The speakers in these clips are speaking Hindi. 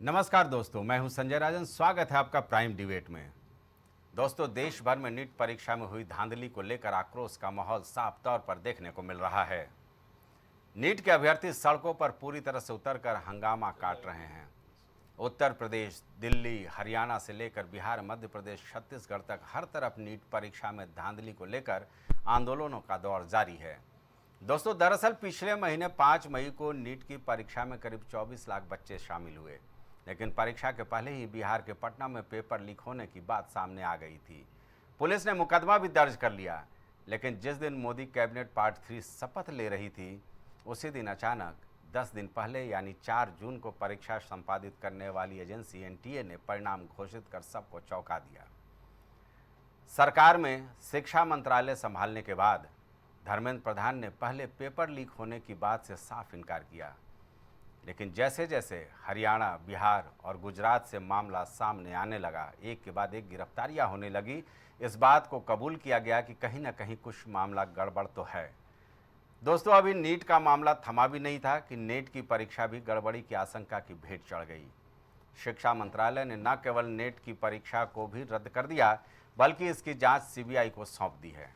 नमस्कार दोस्तों, मैं हूं संजय राजन। स्वागत है आपका प्राइम डिबेट में। दोस्तों, देश भर में नीट परीक्षा में हुई धांधली को लेकर आक्रोश का माहौल साफ तौर पर देखने को मिल रहा है। नीट के अभ्यर्थी सड़कों पर पूरी तरह से उतरकर हंगामा काट रहे हैं। उत्तर प्रदेश, दिल्ली, हरियाणा से लेकर बिहार, मध्य प्रदेश, छत्तीसगढ़ तक हर तरफ नीट परीक्षा में धांधली को लेकर आंदोलनों का दौर जारी है। दोस्तों, दरअसल पिछले महीने 5 मई को नीट की परीक्षा में करीब 24 लाख बच्चे शामिल हुए, लेकिन परीक्षा के पहले ही बिहार के पटना में पेपर लीक होने की बात सामने आ गई थी। पुलिस ने मुकदमा भी दर्ज कर लिया, लेकिन जिस दिन मोदी कैबिनेट पार्ट 3 शपथ ले रही थी, उसी दिन अचानक 10 दिन पहले यानी 4 जून को परीक्षा संपादित करने वाली एजेंसी एनटीए ने परिणाम घोषित कर सबको चौंका दिया। सरकार में शिक्षा मंत्रालय संभालने के बाद धर्मेंद्र प्रधान ने पहले पेपर लीक होने की बात से साफ इनकार किया, लेकिन जैसे जैसे हरियाणा, बिहार और गुजरात से मामला सामने आने लगा, एक के बाद एक गिरफ्तारियां होने लगी, इस बात को कबूल किया गया कि कहीं ना कहीं कुछ मामला गड़बड़ तो है। दोस्तों, अभी नीट का मामला थमा भी नहीं था कि नीट की परीक्षा भी गड़बड़ी की आशंका की भेंट चढ़ गई। शिक्षा मंत्रालय ने न केवल नीट की परीक्षा को भी रद्द कर दिया, बल्कि इसकी जांच सीबीआई को सौंप दी है।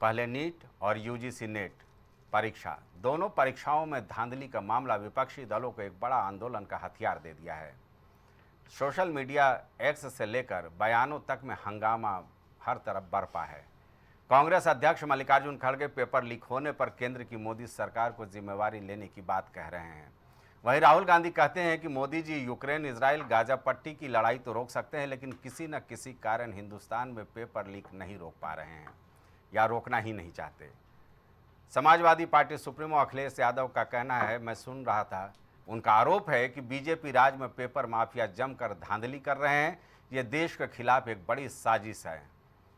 पहले नीट और यूजीसी नेट परीक्षा, दोनों परीक्षाओं में धांधली का मामला विपक्षी दलों को एक बड़ा आंदोलन का हथियार दे दिया है। सोशल मीडिया, एक्स से लेकर बयानों तक में हंगामा हर तरफ बरपा है। कांग्रेस अध्यक्ष मल्लिकार्जुन खड़गे पेपर लीक होने पर केंद्र की मोदी सरकार को जिम्मेवारी लेने की बात कह रहे हैं। वहीं राहुल गांधी कहते हैं कि Modi ji Ukraine, Israel, Gaza पट्टी की लड़ाई तो रोक सकते हैं, लेकिन किसी न किसी कारण हिंदुस्तान में पेपर लीक नहीं रोक पा रहे हैं या रोकना ही नहीं चाहते। समाजवादी पार्टी सुप्रीमो अखिलेश यादव का कहना है, मैं सुन रहा था, उनका आरोप है कि बीजेपी राज में पेपर माफिया जमकर धांधली कर रहे हैं। ये देश के खिलाफ एक बड़ी साजिश है।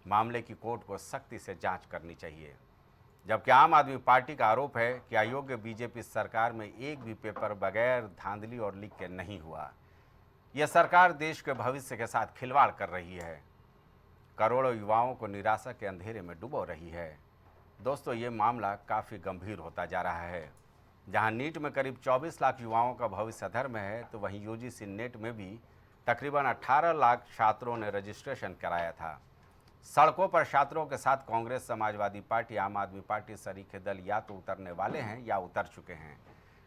मामले की कोर्ट को सख्ती से जांच करनी चाहिए। जबकि आम आदमी पार्टी का आरोप है कि अयोग्य बीजेपी सरकार में एक भी पेपर बगैर धांधली और लीक के नहीं हुआ। यह सरकार देश के भविष्य के साथ खिलवाड़ कर रही है, करोड़ों युवाओं को निराशा के अंधेरे में डुबो रही है। दोस्तों, ये मामला काफ़ी गंभीर होता जा रहा है। जहां नीट में करीब 24 लाख युवाओं का भविष्य अधर में है, तो वहीं यूजीसी नेट में भी तकरीबन 18 लाख छात्रों ने रजिस्ट्रेशन कराया था। सड़कों पर छात्रों के साथ कांग्रेस, समाजवादी पार्टी, आम आदमी पार्टी सरीखे दल या तो उतरने वाले हैं या उतर चुके हैं।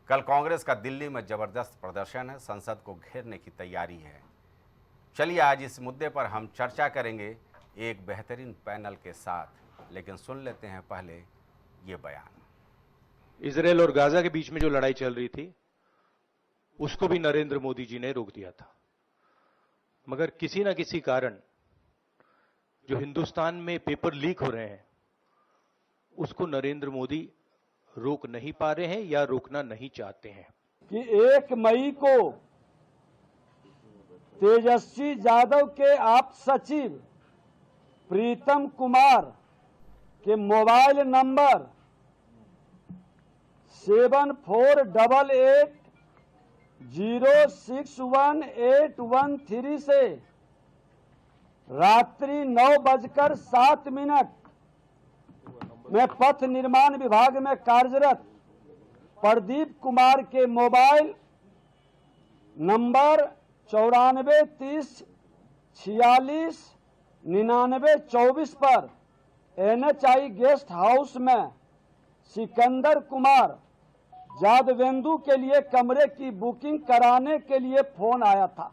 कल कांग्रेस का दिल्ली में जबरदस्त प्रदर्शन है, संसद को घेरने की तैयारी है। चलिए आज इस मुद्दे पर हम चर्चा करेंगे एक बेहतरीन पैनल के साथ, लेकिन सुन लेते हैं पहले ये बयान। इजराइल और गाजा के बीच में जो लड़ाई चल रही थी, उसको भी नरेंद्र मोदी जी ने रोक दिया था, मगर किसी ना किसी कारण जो हिंदुस्तान में पेपर लीक हो रहे हैं, उसको नरेंद्र मोदी रोक नहीं पा रहे हैं या रोकना नहीं चाहते हैं। कि 1 मई को तेजस्वी यादव के आप सचिव प्रीतम कुमार के मोबाइल नंबर 7488061813 से रात्रि 9:07 में पथ निर्माण विभाग में कार्यरत प्रदीप कुमार के मोबाइल नंबर 9430469924 पर NHI गेस्ट हाउस में सिकंदर कुमार जादवेंदु के लिए कमरे की बुकिंग कराने के लिए फोन आया था।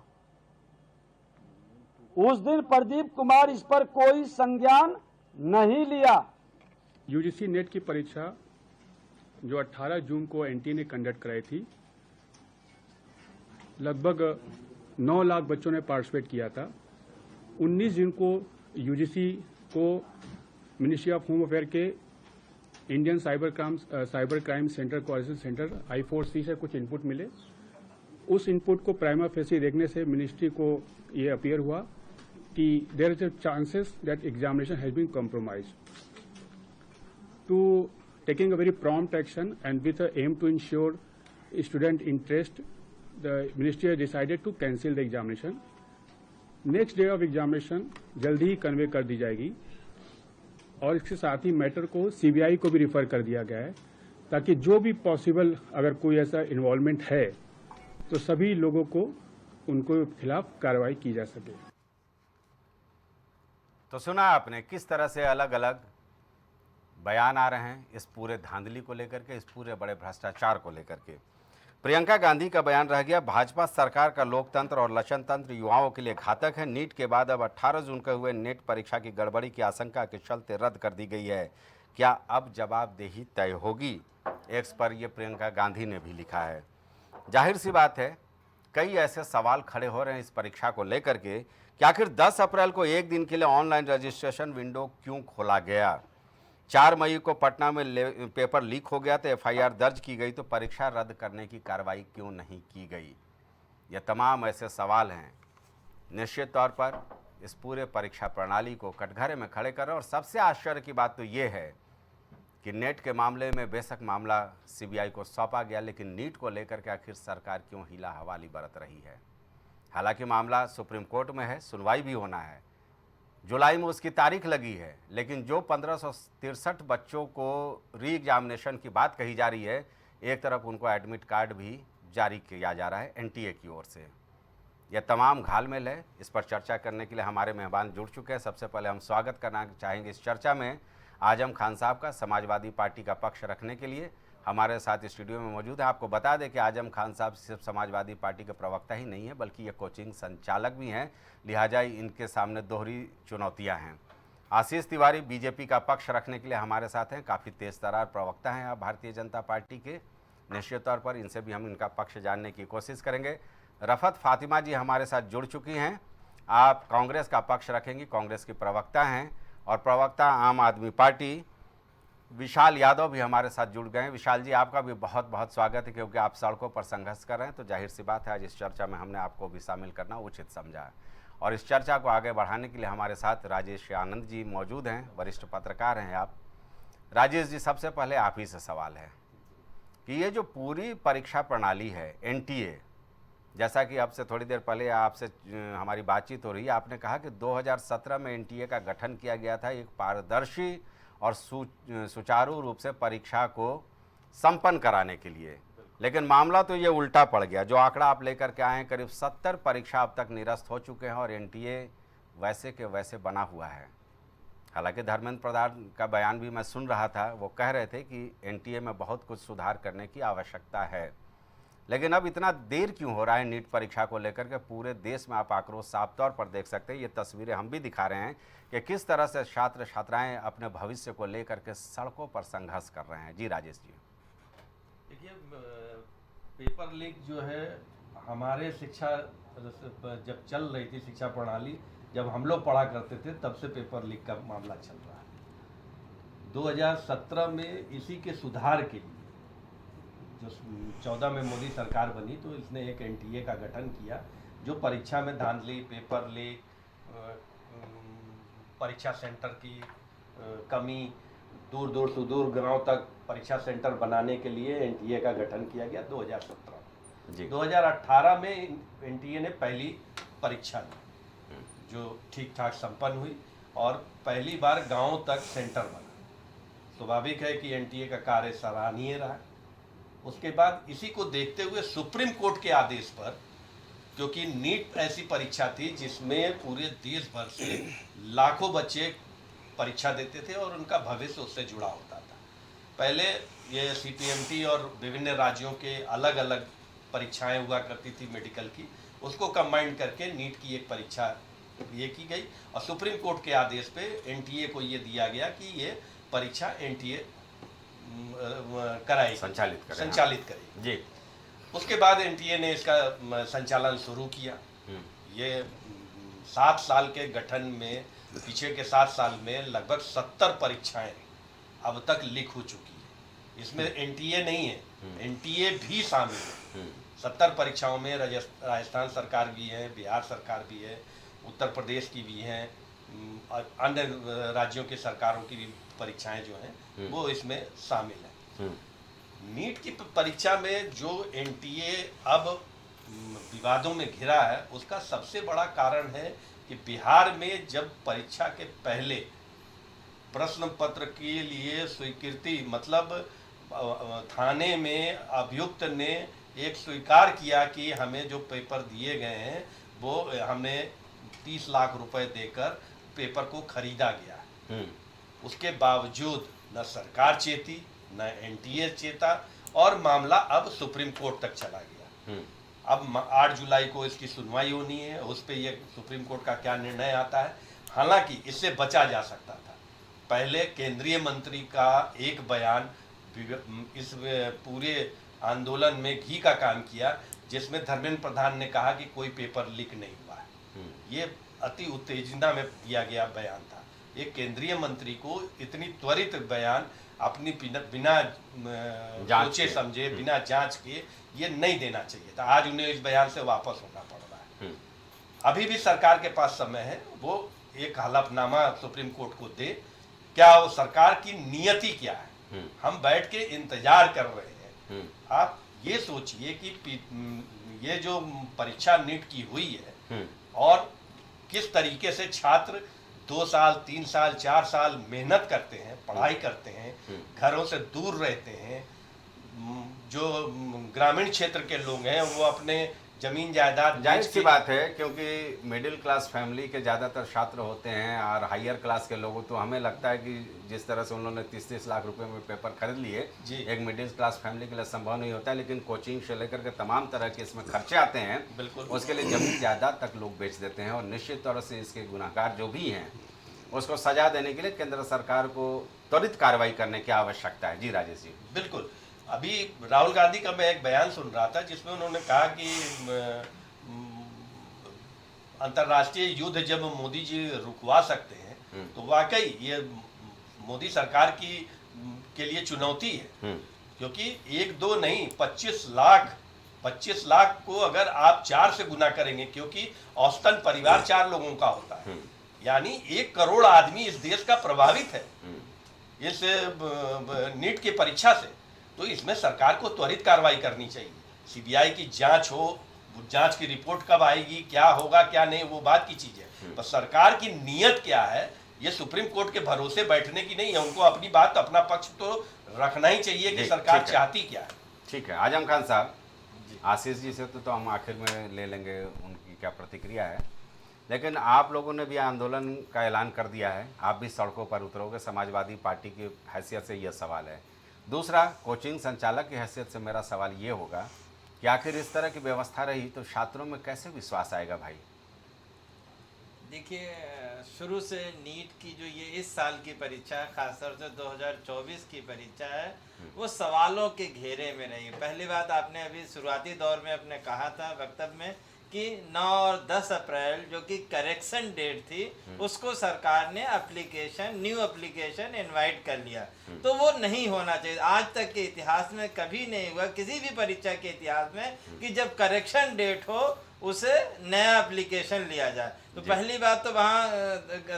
उस दिन प्रदीप कुमार इस पर कोई संज्ञान नहीं लिया। यूजीसी नेट की परीक्षा जो 18 जून को एनटीए ने कंडक्ट कराई थी, लगभग 9 लाख बच्चों ने पार्टिसिपेट किया था। 19 जून को यूजीसी को मिनिस्ट्री ऑफ होम अफेयर के Indian cyber crime centre coordination centre I4C से कुछ इनपुट मिले। उस इनपुट को प्राइमा फेसी देखने से मिनिस्ट्री को ये अपीयर हुआ कि there is a chances that examination has been compromised. To taking a very prompt action and with a aim to ensure student interest, the ministry has decided to cancel the examination. Next day of examination जल्दी ही कन्वे कर दी जाएगी और इसके साथ ही मैटर को सीबीआई को भी रिफर कर दिया गया है, ताकि जो भी पॉसिबल अगर कोई ऐसा इन्वॉल्वमेंट है तो सभी लोगों को उनको खिलाफ कार्रवाई की जा सके। तो सुना आपने किस तरह से अलग अलग बयान आ रहे हैं इस पूरे धांधली को लेकर के, इस पूरे बड़े भ्रष्टाचार को लेकर के। प्रियंका गांधी का बयान रह गया, भाजपा सरकार का लोकतंत्र और लचन तंत्र युवाओं के लिए घातक है। नीट के बाद अब 18 जून को हुए नेट परीक्षा की गड़बड़ी की आशंका के चलते रद्द कर दी गई है। क्या अब जवाबदेही तय होगी? एक्स पर यह प्रियंका गांधी ने भी लिखा है। जाहिर सी बात है, कई ऐसे सवाल खड़े हो रहे हैं इस परीक्षा को लेकर के कि आखिर 10 अप्रैल को एक दिन के लिए ऑनलाइन रजिस्ट्रेशन विंडो क्यों खोला गया? 4 मई को पटना में पेपर लीक हो गया तो एफआईआर दर्ज की गई, तो परीक्षा रद्द करने की कार्रवाई क्यों नहीं की गई? ये तमाम ऐसे सवाल हैं निश्चित तौर पर इस पूरे परीक्षा प्रणाली को कटघरे में खड़े कर रहे हैं। और सबसे आश्चर्य की बात तो ये है कि नेट के मामले में बेशक मामला सीबीआई को सौंपा गया, लेकिन नीट को लेकर के आखिर सरकार क्यों हीला हवाली बरत रही है? हालांकि मामला सुप्रीम कोर्ट में है, सुनवाई भी होना है, जुलाई में उसकी तारीख लगी है, लेकिन जो 1563 बच्चों को री एग्जामिनेशन की बात कही जा रही है, एक तरफ उनको एडमिट कार्ड भी जारी किया जा रहा है एनटीए की ओर से। यह तमाम घालमेल है। इस पर चर्चा करने के लिए हमारे मेहमान जुड़ चुके हैं। सबसे पहले हम स्वागत करना चाहेंगे इस चर्चा में आजम खान साहब का, समाजवादी पार्टी का पक्ष रखने के लिए हमारे साथ स्टूडियो में मौजूद है। आपको बता दें कि आजम खान साहब सिर्फ समाजवादी पार्टी के प्रवक्ता ही नहीं है, बल्कि ये कोचिंग संचालक भी हैं, लिहाजा इनके सामने दोहरी चुनौतियां हैं। आशीष तिवारी बीजेपी का पक्ष रखने के लिए हमारे साथ हैं, काफ़ी तेज तरार प्रवक्ता हैं आप भारतीय जनता पार्टी के। निश्चित तौर पर इनसे भी हम इनका पक्ष जानने की कोशिश करेंगे। रफत फातिमा जी हमारे साथ जुड़ चुकी हैं, आप कांग्रेस का पक्ष रखेंगी, कांग्रेस की प्रवक्ता हैं, और प्रवक्ता आम आदमी पार्टी विशाल यादव भी हमारे साथ जुड़ गए हैं। विशाल जी, आपका भी बहुत बहुत स्वागत है, क्योंकि आप सड़कों पर संघर्ष कर रहे हैं, तो जाहिर सी बात है आज इस चर्चा में हमने आपको भी शामिल करना उचित समझा। और इस चर्चा को आगे बढ़ाने के लिए हमारे साथ राजेश आनंद जी मौजूद हैं, वरिष्ठ पत्रकार हैं आप। राजेश जी, सबसे पहले आप ही से सवाल है कि ये जो पूरी परीक्षा प्रणाली है एनटीए, जैसा कि अब से थोड़ी देर पहले आपसे हमारी बातचीत हो रही है, आपने कहा कि 2017 में एनटीए का गठन किया गया था एक पारदर्शी और सुचारू रूप से परीक्षा को संपन्न कराने के लिए, लेकिन मामला तो ये उल्टा पड़ गया। जो आंकड़ा आप लेकर के आए हैं, करीब 70 परीक्षा अब तक निरस्त हो चुके हैं और एनटीए वैसे के वैसे बना हुआ है। हालांकि धर्मेंद्र प्रधान का बयान भी मैं सुन रहा था, वो कह रहे थे कि एनटीए में बहुत कुछ सुधार करने की आवश्यकता है, लेकिन अब इतना देर क्यों हो रहा है नीट परीक्षा को लेकर के? पूरे देश में आप आक्रोश साफ तौर पर देख सकते हैं, ये तस्वीरें हम भी दिखा रहे हैं कि किस तरह से छात्र छात्राएं अपने भविष्य को लेकर के सड़कों पर संघर्ष कर रहे हैं। जी राजेश जी। देखिए, पेपर लीक जो है हमारे शिक्षा जब चल रही थी शिक्षा प्रणाली, जब हम लोग पढ़ा करते थे, तब से पेपर लीक का मामला चल रहा है। 2017 में इसी के सुधार के लिए जो 14 में मोदी सरकार बनी, तो इसने एक एनटीए का गठन किया जो परीक्षा में धांधली, पेपर लीक, परीक्षा सेंटर की कमी, दूर दूर सुदूर गांव तक परीक्षा सेंटर बनाने के लिए एनटीए का गठन किया गया 2017 में। 2018 में एनटीए ने पहली परीक्षा ली जो ठीक ठाक संपन्न हुई और पहली बार गांव तक सेंटर बना। स्वाभाविक है कि एनटीए का कार्य सराहनीय रहा। उसके बाद इसी को देखते हुए सुप्रीम कोर्ट के आदेश पर, क्योंकि नीट ऐसी परीक्षा थी जिसमें पूरे देश भर से लाखों बच्चे परीक्षा देते थे और उनका भविष्य उससे जुड़ा होता था। पहले ये सीपीएमटी और विभिन्न राज्यों के अलग अलग परीक्षाएं हुआ करती थी मेडिकल की, उसको कंबाइन करके नीट की एक परीक्षा ये की गई और सुप्रीम कोर्ट के आदेश पे एनटीए को ये दिया गया कि ये परीक्षा एनटीए कराएगी, संचालित करेगी जी। उसके बाद एनटीए ने इसका संचालन शुरू किया। ये 7 साल के गठन में, पीछे के 7 साल में लगभग 70 परीक्षाएं अब तक लीक हो चुकी है। इसमें एनटीए नहीं है, एनटीए भी शामिल है। 70 परीक्षाओं में राजस्थान सरकार भी है, बिहार सरकार भी है, उत्तर प्रदेश की भी हैं, अन्य राज्यों की सरकारों की भी परीक्षाएं जो हैं वो इसमें शामिल है। नीट की परीक्षा में जो एनटीए अब विवादों में घिरा है, उसका सबसे बड़ा कारण है कि बिहार में जब परीक्षा के पहले प्रश्न पत्र के लिए स्वीकृति, मतलब थाने में अभियुक्त ने एक स्वीकार किया कि हमें जो पेपर दिए गए हैं वो हमने 30 लाख रुपए देकर पेपर को खरीदा गया। उसके बावजूद न सरकार चेती, न एनटीए चेता, और मामला अब सुप्रीम कोर्ट तक चला गया। अब 8 जुलाई को इसकी सुनवाई होनी है, उस पर ये सुप्रीम कोर्ट का क्या निर्णय आता है। हालांकि इससे बचा जा सकता था। पहले केंद्रीय मंत्री का एक बयान इस पूरे आंदोलन में घी का काम किया, जिसमें धर्मेंद्र प्रधान ने कहा कि कोई पेपर लीक नहीं हुआ है। ये अति उत्तेजना में दिया गया बयान था। एक केंद्रीय मंत्री को इतनी त्वरित बयान अपनी बिना सोचे समझे, बिना जांच के ये नहीं देना चाहिए था। आज उन्हें इस बयान से वापस होना पड़ रहा है। अभी भी सरकार के पास समय है, वो एक हलफनामा सुप्रीम कोर्ट को दे, क्या वो सरकार की नियति क्या है। हम बैठ के इंतजार कर रहे हैं। आप ये सोचिए कि ये जो परीक्षा नीट की हुई है और किस तरीके से छात्र 2 साल 3 साल 4 साल मेहनत करते हैं, पढ़ाई करते हैं, घरों से दूर रहते हैं। जो ग्रामीण क्षेत्र के लोग हैं वो अपने जमीन जायदाद, जाहिर सी बात है, क्योंकि मिडिल क्लास फैमिली के ज़्यादातर छात्र होते हैं और हायर क्लास के लोगों, तो हमें लगता है कि जिस तरह से उन्होंने 30-30 लाख रुपए में पेपर खरीद लिए, एक मिडिल क्लास फैमिली के लिए संभव नहीं होता है। लेकिन कोचिंग से लेकर के तमाम तरह के इसमें खर्चे आते हैं, बिल्कुल उसके लिए जमीन जायदाद तक लोग बेच देते हैं। और निश्चित तौर से इसके गुनाहगार जो भी हैं उसको सजा देने के लिए केंद्र सरकार को त्वरित कार्रवाई करने की आवश्यकता है। जी राजेश जी। बिल्कुल। अभी राहुल गांधी का मैं एक बयान सुन रहा था जिसमें उन्होंने कहा कि अंतर्राष्ट्रीय युद्ध जब मोदी जी रुकवा सकते हैं तो वाकई ये मोदी सरकार के लिए चुनौती है। क्योंकि 1-2 नहीं, 25 लाख को अगर आप 4 से गुना करेंगे, क्योंकि औसतन परिवार 4 लोगों का होता है, यानी 1 करोड़ आदमी इस देश का प्रभावित है इस नीट की परीक्षा से। तो इसमें सरकार को त्वरित कार्रवाई करनी चाहिए। सीबीआई की जांच हो, जांच की रिपोर्ट कब आएगी, क्या होगा क्या नहीं, वो बात की चीज है। पर सरकार की नीयत क्या है, ये सुप्रीम कोर्ट के भरोसे बैठने की नहीं है। उनको अपनी बात, अपना पक्ष तो रखना ही चाहिए कि सरकार चाहती क्या है। ठीक है आजम खान साहब, आशीष जी से तो हम आखिर में ले लेंगे उनकी क्या प्रतिक्रिया है, लेकिन आप लोगों ने भी आंदोलन का ऐलान कर दिया है, आप भी सड़कों पर उतरोगे। समाजवादी पार्टी की हैसियत से यह सवाल है। दूसरा, कोचिंग संचालक की हैसियत से मेरा सवाल ये होगा कि आखिर इस तरह की व्यवस्था रही तो छात्रों में कैसे विश्वास आएगा भाई। देखिए, शुरू से नीट की जो ये इस साल की परीक्षा है, खासतौर से 2024 की परीक्षा है, वो सवालों के घेरे में रही। पहली बात, आपने अभी शुरुआती दौर में अपने कहा था वक्तव्य में कि 9 और 10 अप्रैल जो कि करेक्शन डेट थी, उसको सरकार ने न्यू एप्लीकेशन इनवाइट कर लिया। तो वो नहीं होना चाहिए। आज तक के इतिहास में कभी नहीं हुआ, किसी भी परीक्षा के इतिहास में, कि जब करेक्शन डेट हो उसे नया एप्लीकेशन लिया जाए। तो पहली बात तो वहाँ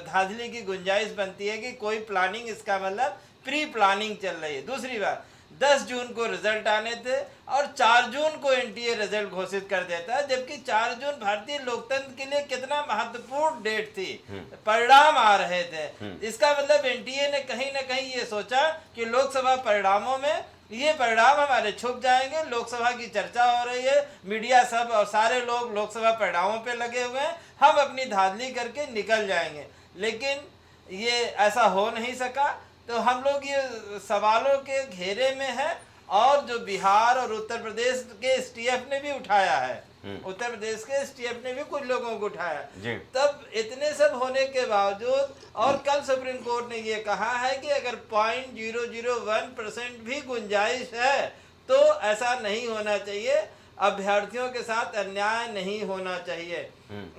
धांधली की गुंजाइश बनती है कि कोई प्लानिंग, इसका मतलब प्री प्लानिंग चल रही है। दूसरी बात, 10 जून को रिजल्ट आने थे और 4 जून को एनटीए रिजल्ट घोषित कर देता है, जबकि 4 जून भारतीय लोकतंत्र के लिए कितना महत्वपूर्ण डेट थी, परिणाम आ रहे थे। इसका मतलब एनटीए ने कहीं ना कहीं ये सोचा कि लोकसभा परिणामों में ये परिणाम हमारे छुप जाएंगे। लोकसभा की चर्चा हो रही है, मीडिया सब और सारे लोग लोकसभा परिणामों पे लगे हुए हैं, हम अपनी धांधली करके निकल जाएंगे। लेकिन ये ऐसा हो नहीं सका। तो हम लोग ये सवालों के घेरे में है। और जो बिहार और उत्तर प्रदेश के एसटीएफ ने भी उठाया है, उत्तर प्रदेश के एसटीएफ ने भी कुछ लोगों को उठाया, तब इतने सब होने के बावजूद, और कल सुप्रीम कोर्ट ने ये कहा है कि अगर 0.001% भी गुंजाइश है तो ऐसा नहीं होना चाहिए, अभ्यर्थियों के साथ अन्याय नहीं होना चाहिए।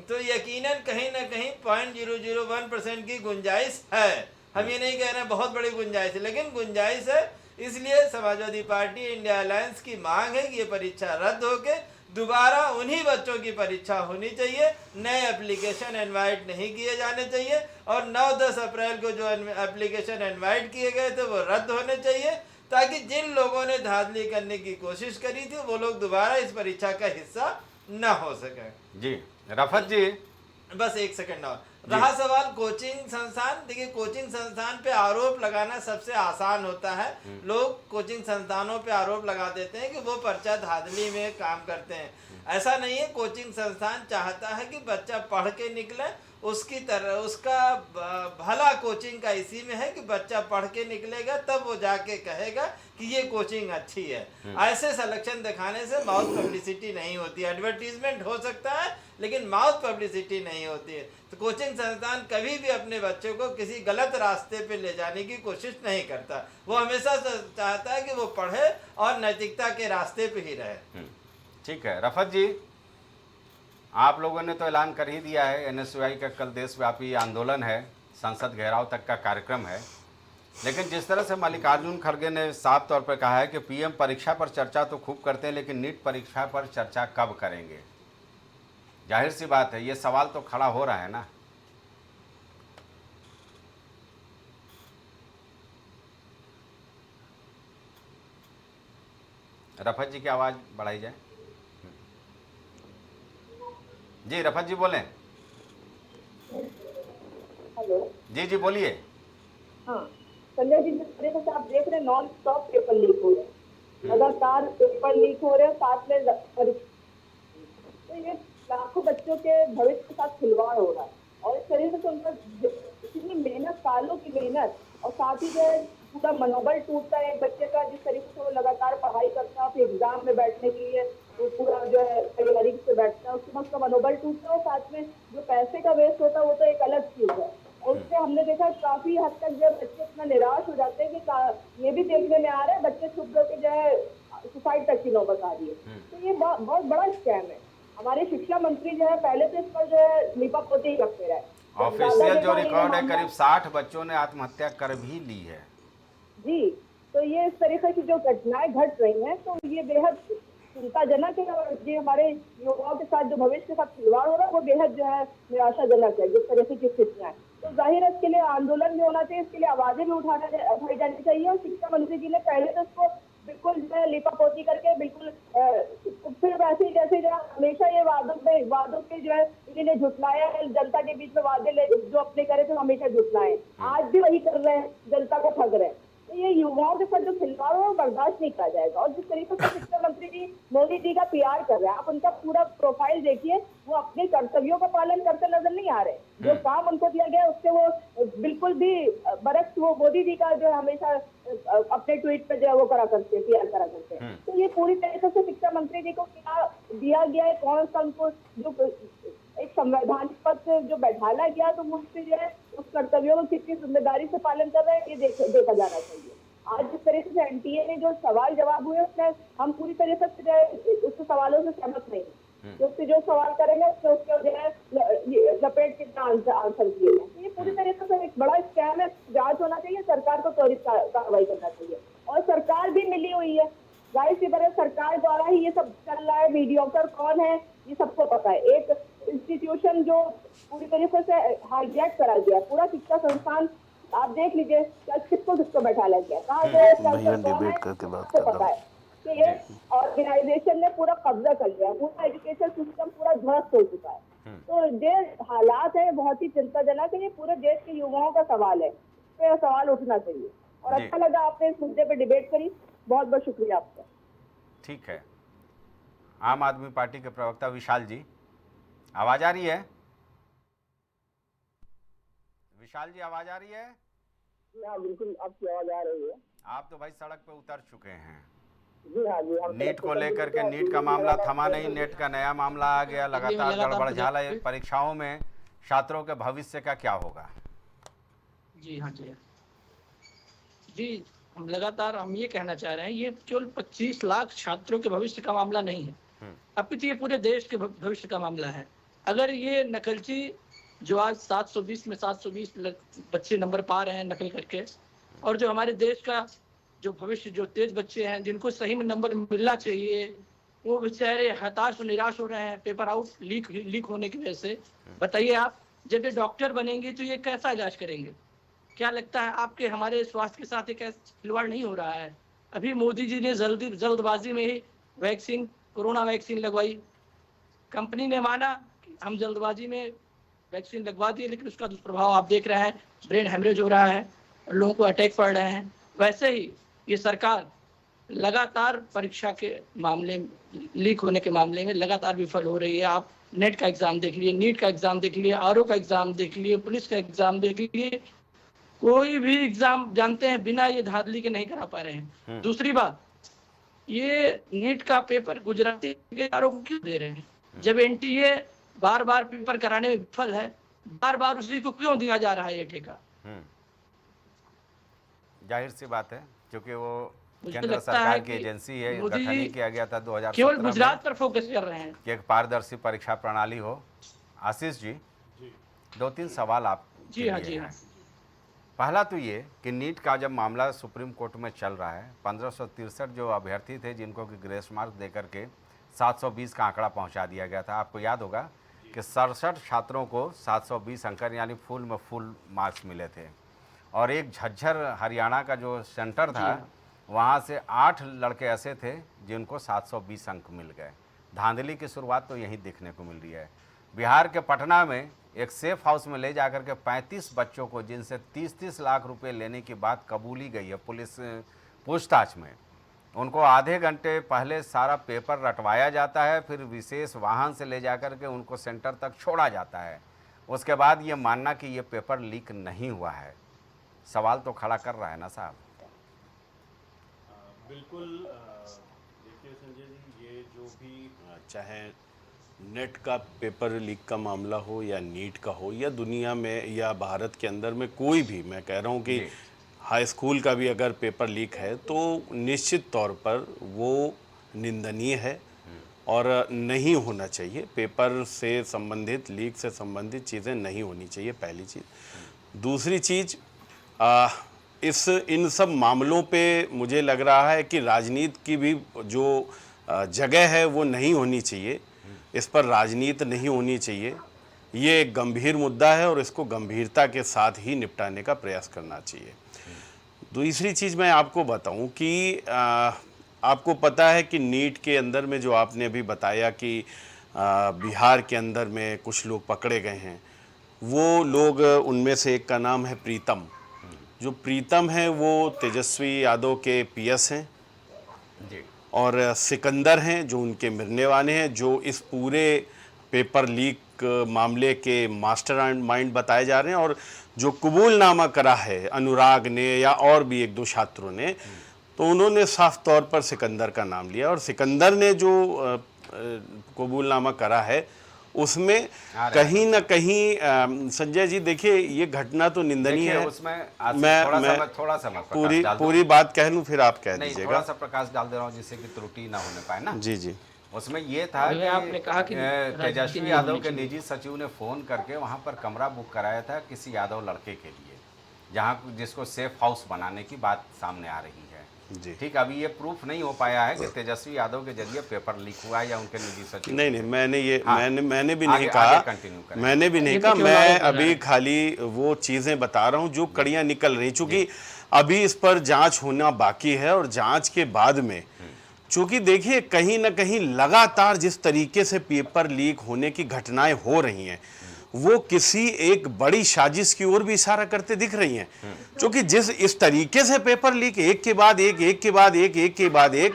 तो यकीनन कहीं ना कहीं 0.001% की गुंजाइश है। हम ये नहीं कह रहे हैं बहुत बड़ी गुंजाइश है, लेकिन गुंजाइश है। इसलिए समाजवादी पार्टी इंडिया अलायंस की मांग है कि ये परीक्षा रद्द होके दोबारा उन्हीं बच्चों की परीक्षा होनी चाहिए, नए एप्लीकेशन इनवाइट नहीं किए जाने चाहिए। और 9-10 अप्रैल को जो एप्लीकेशन इनवाइट किए गए थे वो रद्द होने चाहिए, ताकि जिन लोगों ने धांधली करने की कोशिश करी थी वो लोग दोबारा इस परीक्षा का हिस्सा न हो सके। जी रफत जी, बस एक सेकंड और। रहा सवाल कोचिंग संस्थान, देखिए कोचिंग संस्थान पे आरोप लगाना सबसे आसान होता है। लोग कोचिंग संस्थानों पे आरोप लगा देते हैं कि वो पर्चा धांधली में काम करते हैं। ऐसा नहीं है, कोचिंग संस्थान चाहता है कि बच्चा पढ़ के निकले, उसकी तरह उसका भला कोचिंग का इसी में है कि बच्चा पढ़ के निकलेगा तब वो जाके कहेगा कि ये कोचिंग अच्छी है। ऐसे सिलेक्शन दिखाने से माउथ पब्लिसिटी नहीं होती है। एडवर्टीजमेंट हो सकता है लेकिन माउथ पब्लिसिटी नहीं होती है। तो कोचिंग संस्थान कभी भी अपने बच्चों को किसी गलत रास्ते पे ले जाने की कोशिश नहीं करता। वो हमेशा चाहता है कि वो पढ़े और नैतिकता के रास्ते पे ही रहे। ठीक है रफत जी, आप लोगों ने तो ऐलान कर ही दिया है, एनएसयूआई का कल देशव्यापी आंदोलन है, संसद घेराव तक का कार्यक्रम है। लेकिन जिस तरह से मल्लिकार्जुन खड़गे ने साफ तौर पर कहा है कि पीएम परीक्षा पर चर्चा तो खूब करते हैं लेकिन नीट परीक्षा पर चर्चा कब करेंगे, जाहिर सी बात है ये सवाल तो खड़ा हो रहा है ना। रफत जी की आवाज़ बढ़ाई जाए। जी रफत जी बोलें। हेलो जी जी बोलिए। हाँ संजय जी, जिस तरीके से आप देख रहे हैं नॉन स्टॉप पेपर लीक हो रहे हैं, लगातार पेपर लीक हो रहे हैं, साथ में तो ये लाखों बच्चों के भविष्य के साथ खिलवाड़ हो रहा है। और इस तरीके से उनका इतनी मेहनत, सालों की मेहनत, और साथ ही जो है पूरा मनोबल टूटता है एक बच्चे का। जिस तरीके से वो लगातार पढ़ाई करता है, फिर एग्जाम में बैठने के लिए वो पूरा जो है तैयारी से बैठता है, उसके बाद उसका मनोबल टूटता है। और साथ में जो पैसे का वेस्ट होता है वो तो एक अलग चीज है। और उससे हमने देखा काफी हद तक जो बच्चे इतना निराश हो जाते हैं कि ये भी देखने में आ रहा है बच्चे छुप करके जो है सुसाइड तक की नौबत आ रही है। तो ये बहुत बड़ा स्कैम है। हमारे शिक्षा मंत्री जो है पहले तो इस पर जो है लीपापोती करते रहे। ऑफिशियल जो रिकॉर्ड है करीब 60 बच्चों ने आत्महत्या कर भी ली है। जी, तो ये इस तरीके की जो घटनाएं घट रही हैं तो ये बेहद चिंताजनक है। और ये हमारे युवाओं के साथ जो भविष्य के साथ खिलवाड़ हो रहा है वो बेहद जो है निराशाजनक है जिस तरह की स्थितियां हैं। तो जाहिर है इसके लिए आंदोलन भी होना चाहिए, इसके लिए आवाजें भी उठाई जानी चाहिए। और शिक्षा मंत्री जी ने पहले तो इसको बिल्कुल जो है लिपापोती करके बिल्कुल फिर वैसे ही जैसे जो हमेशा ये वादों पे जो है इन्होंने झुटलाया है, जनता के बीच में वादे जो अपने करे थे हमेशा झुटलाए, आज भी वही कर रहे हैं, जनता को ठग रहे हैं। तो ये युवाओं के साथ जो खिलवाड़ है वो बर्दाश्त नहीं किया जाएगा। और जिस तरीके से शिक्षा मंत्री जी मोदी जी का पीआर कर रहे हैं, आप उनका पूरा प्रोफाइल देखिए, वो अपने कर्तव्यों का पालन करते नजर नहीं आ रहे। जो काम उनको दिया गया उससे वो बिल्कुल भी बरक्स वो मोदी जी का जो हमेशा अपने ट्वीट पे जो है वो करा करते हैं, पीआर करा करते हैं। तो ये पूरी तरीके से शिक्षा मंत्री जी को क्या दिया गया है, कौन सा उनको जो एक संवैधानिक पद से जो बैठाला गया तो मुझसे जो है उस कर्तव्यों को कितनी जिम्मेदारी से पालन कर रहे हैं ये देखा जाना चाहिए। आज जिस तरीके से एनटीए ने जो सवाल जवाब हुए उसमें हम पूरी तरीके से जो है उसके सवालों से सहमत नहीं, उससे जो सवाल करेंगे उसके जो है लपेट के आंसर दिए गए। तो ये पूरी तरीके से एक बड़ा स्कैम है, जांच होना चाहिए, सरकार को त्वरित कार्रवाई करना चाहिए। और सरकार भी मिली हुई है, जाहिर सी बात है सरकार द्वारा ही ये सब चल रहा है। मीडियोकर कौन है ये सबको पता है। एक इंस्टीट्यूशन जो पूरी तरीके से हाईजैक करा गया, पूरा शिक्षा संस्थान आप देख लीजिए किसको बैठा लग गया, कहाँ आपको पता है कि ये ऑर्गेनाइजेशन ने पूरा कब्जा कर लिया, पूरा एजुकेशन सिस्टम पूरा ध्वस्त हो चुका है। तो ये हालात है बहुत ही चिंताजनक है। ये पूरे देश के युवाओं का सवाल है, इस पे सवाल उठना चाहिए। और अच्छा लगा आपने इस मुद्दे पे डिबेट करी, बहुत बहुत शुक्रिया आपका। ठीक है, आम आदमी पार्टी के प्रवक्ता विशाल जी, आवाज आ रही है? विशाल जी आवाज आ रही है? हाँ बिल्कुल आपकी आवाज आ रही है। आप तो भाई सड़क पे उतर चुके हैं। जी हाँ जी, नीट को लेकर के, नीट का मामला थमा नहीं, नीट का नया मामला आ गया, लगातार गड़बड़ झाला परीक्षाओं में छात्रों के भविष्य का क्या होगा? जी हाँ जी, हम लगातार हम ये कहना चाह रहे हैं ये केवल 25 लाख छात्रों के भविष्य का मामला नहीं है, अपितु ये पूरे देश के भविष्य का मामला है। अगर ये नकलची जो आज 720 में 720 बच्चे नंबर पा रहे हैं नकल करके, और जो हमारे देश का जो भविष्य जो तेज बच्चे हैं जिनको सही में नंबर मिलना चाहिए, वो बेचारे हताश और निराश हो रहे हैं पेपर आउट लीक होने की वजह से। बताइए आप जब ये डॉक्टर बनेंगे तो ये कैसा इलाज करेंगे? क्या लगता है आपके हमारे स्वास्थ्य के साथ एक खिलवाड़ नहीं हो रहा है? अभी मोदी जी ने जल्दबाजी में ही कोरोना वैक्सीन लगवाई। कंपनी ने माना कि हम जल्दबाजी में वैक्सीन लगवा दी, लेकिन उसका दुष्प्रभाव आप देख रहे हैं, ब्रेन हेमरेज हो रहा है, लोगों को अटैक पड़ रहे हैं। वैसे ही ये सरकार लगातार परीक्षा के मामले, लीक होने के मामले में लगातार विफल हो रही है। आप नेट का एग्जाम देख लिए, नीट का एग्जाम देख लिए, आरओ का एग्जाम देख लिए, पुलिस का एग्जाम देख लिए, कोई भी एग्जाम जानते हैं बिना ये धांधली के नहीं करा पा रहे हैं। दूसरी बात, ये नीट का पेपर गुजराती के आरोप को क्यों दे रहे हैं? जब एनटीए बार बार पेपर कराने में विफल है, बार बार उसी को क्यों दिया जा रहा है ये ठेका? जाहिर सी बात है, क्योंकि वो मुझे केंद्र लगता सरकार है की कि एजेंसी है, मोदी गठन ही जी किया गया था 2017 केवल में गुजरात पर फोकस कर रहे हैं। कि एक पारदर्शी परीक्षा प्रणाली हो। आशीष जी, 2-3 सवाल आप जी हाँ, जी हाँ। पहला तो ये कि नीट का जब मामला सुप्रीम कोर्ट में चल रहा है, 1563 जो अभ्यर्थी थे जिनको कि ग्रेस मार्क देकर के 720 का आंकड़ा पहुंचा दिया गया था। आपको याद होगा कि 67 छात्रों को 720 अंक यानी फुल में फुल मार्क्स मिले थे। और एक झज्जर हरियाणा का जो सेंटर था, वहाँ से 8 लड़के ऐसे थे जिनको 720 अंक मिल गए। धांधली की शुरुआत तो यहीं देखने को मिल रही है। बिहार के पटना में एक सेफ हाउस में ले जाकर के 35 बच्चों को, जिनसे 30-30 लाख रुपए लेने की बात कबूली गई है पुलिस पूछताछ में, उनको आधे घंटे पहले सारा पेपर रटवाया जाता है, फिर विशेष वाहन से ले जाकर के उनको सेंटर तक छोड़ा जाता है। उसके बाद ये मानना कि ये पेपर लीक नहीं हुआ है, सवाल तो खड़ा कर रहा है ना साहब। बिल्कुल। देखिए संजय जी, ये जो भी चाहे नेट का पेपर लीक का मामला हो या नीट का हो, या दुनिया में या भारत के अंदर में कोई भी, मैं कह रहा हूँ कि हाई स्कूल का भी अगर पेपर लीक है तो निश्चित तौर पर वो निंदनीय है और नहीं होना चाहिए। पेपर से संबंधित, लीक से संबंधित चीज़ें नहीं होनी चाहिए, पहली चीज़। दूसरी चीज़, इन सब मामलों पे मुझे लग रहा है कि राजनीति की भी जो जगह है वो नहीं होनी चाहिए। इस पर राजनीति नहीं होनी चाहिए। ये एक गंभीर मुद्दा है और इसको गंभीरता के साथ ही निपटाने का प्रयास करना चाहिए। दूसरी चीज़ मैं आपको बताऊं कि आपको पता है कि नीट के अंदर में जो आपने अभी बताया कि बिहार के अंदर में कुछ लोग पकड़े गए हैं, वो लोग, उनमें से एक का नाम है प्रीतम। जो प्रीतम है वो तेजस्वी यादव के पीएस हैं जी, और सिकंदर हैं जो उनके मिलने वाले हैं, जो इस पूरे पेपर लीक मामले के मास्टर माइंड बताए जा रहे हैं। और जो कबूलनामा करा है अनुराग ने या और भी 1-2 छात्रों ने, तो उन्होंने साफ तौर पर सिकंदर का नाम लिया। और सिकंदर ने जो कबूलनामा करा है उसमें कहीं ना कहीं संजय जी, देखिए ये घटना तो निंदनीय है। उसमें मैं थोड़ा सा पूरी बात कह लूं, फिर आप कह दीजिएगा। थोड़ा सा प्रकाश डाल दे रहा हूँ जिससे कि त्रुटि ना होने पाए ना। जी जी। उसमें ये था कि आपने कहा कि तेजस्वी यादव के निजी सचिव ने फ़ोन करके वहाँ पर कमरा बुक कराया था किसी यादव लड़के के लिए, जहाँ जिसको सेफ हाउस बनाने की बात सामने आ रही है जी। ठीक, अभी ये प्रूफ नहीं हो पाया है कि तेजस्वी यादव के जरिए पेपर लीक हुआ है या उनके निजी सचिव। नहीं, मैंने भी नहीं कहा, मैंने भी नहीं कहा। मैं अभी खाली वो चीज़ें बता रहा हूँ जो कड़ियाँ निकल रही, चूँकि अभी इस पर जांच होना बाकी है। और जांच के बाद में, चूँकि देखिए कहीं ना कहीं लगातार जिस तरीके से पेपर लीक होने की घटनाएं हो रही हैं, वो किसी एक बड़ी साजिश की ओर भी इशारा करते दिख रही हैं। क्योंकि इस तरीके से पेपर लीक एक के बाद एक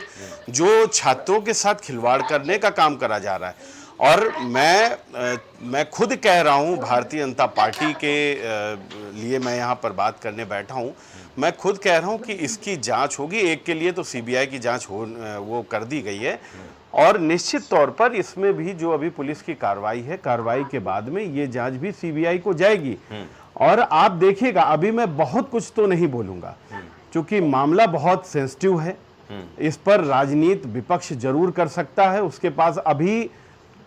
जो छात्रों के साथ खिलवाड़ करने का काम करा जा रहा है। और मैं खुद कह रहा हूं, भारतीय जनता पार्टी के लिए मैं यहां पर बात करने बैठा हूं। मैं खुद कह रहा हूं कि इसकी जांच होगी। एक के लिए तो सीबीआई की जांच वो कर दी गई है, और निश्चित तौर पर इसमें भी जो अभी पुलिस की कार्रवाई है, कार्रवाई के बाद में ये जांच भी सीबीआई को जाएगी। और आप देखिएगा, अभी मैं बहुत कुछ तो नहीं बोलूंगा क्योंकि मामला बहुत सेंसिटिव है। इस पर राजनीति विपक्ष जरूर कर सकता है। उसके पास अभी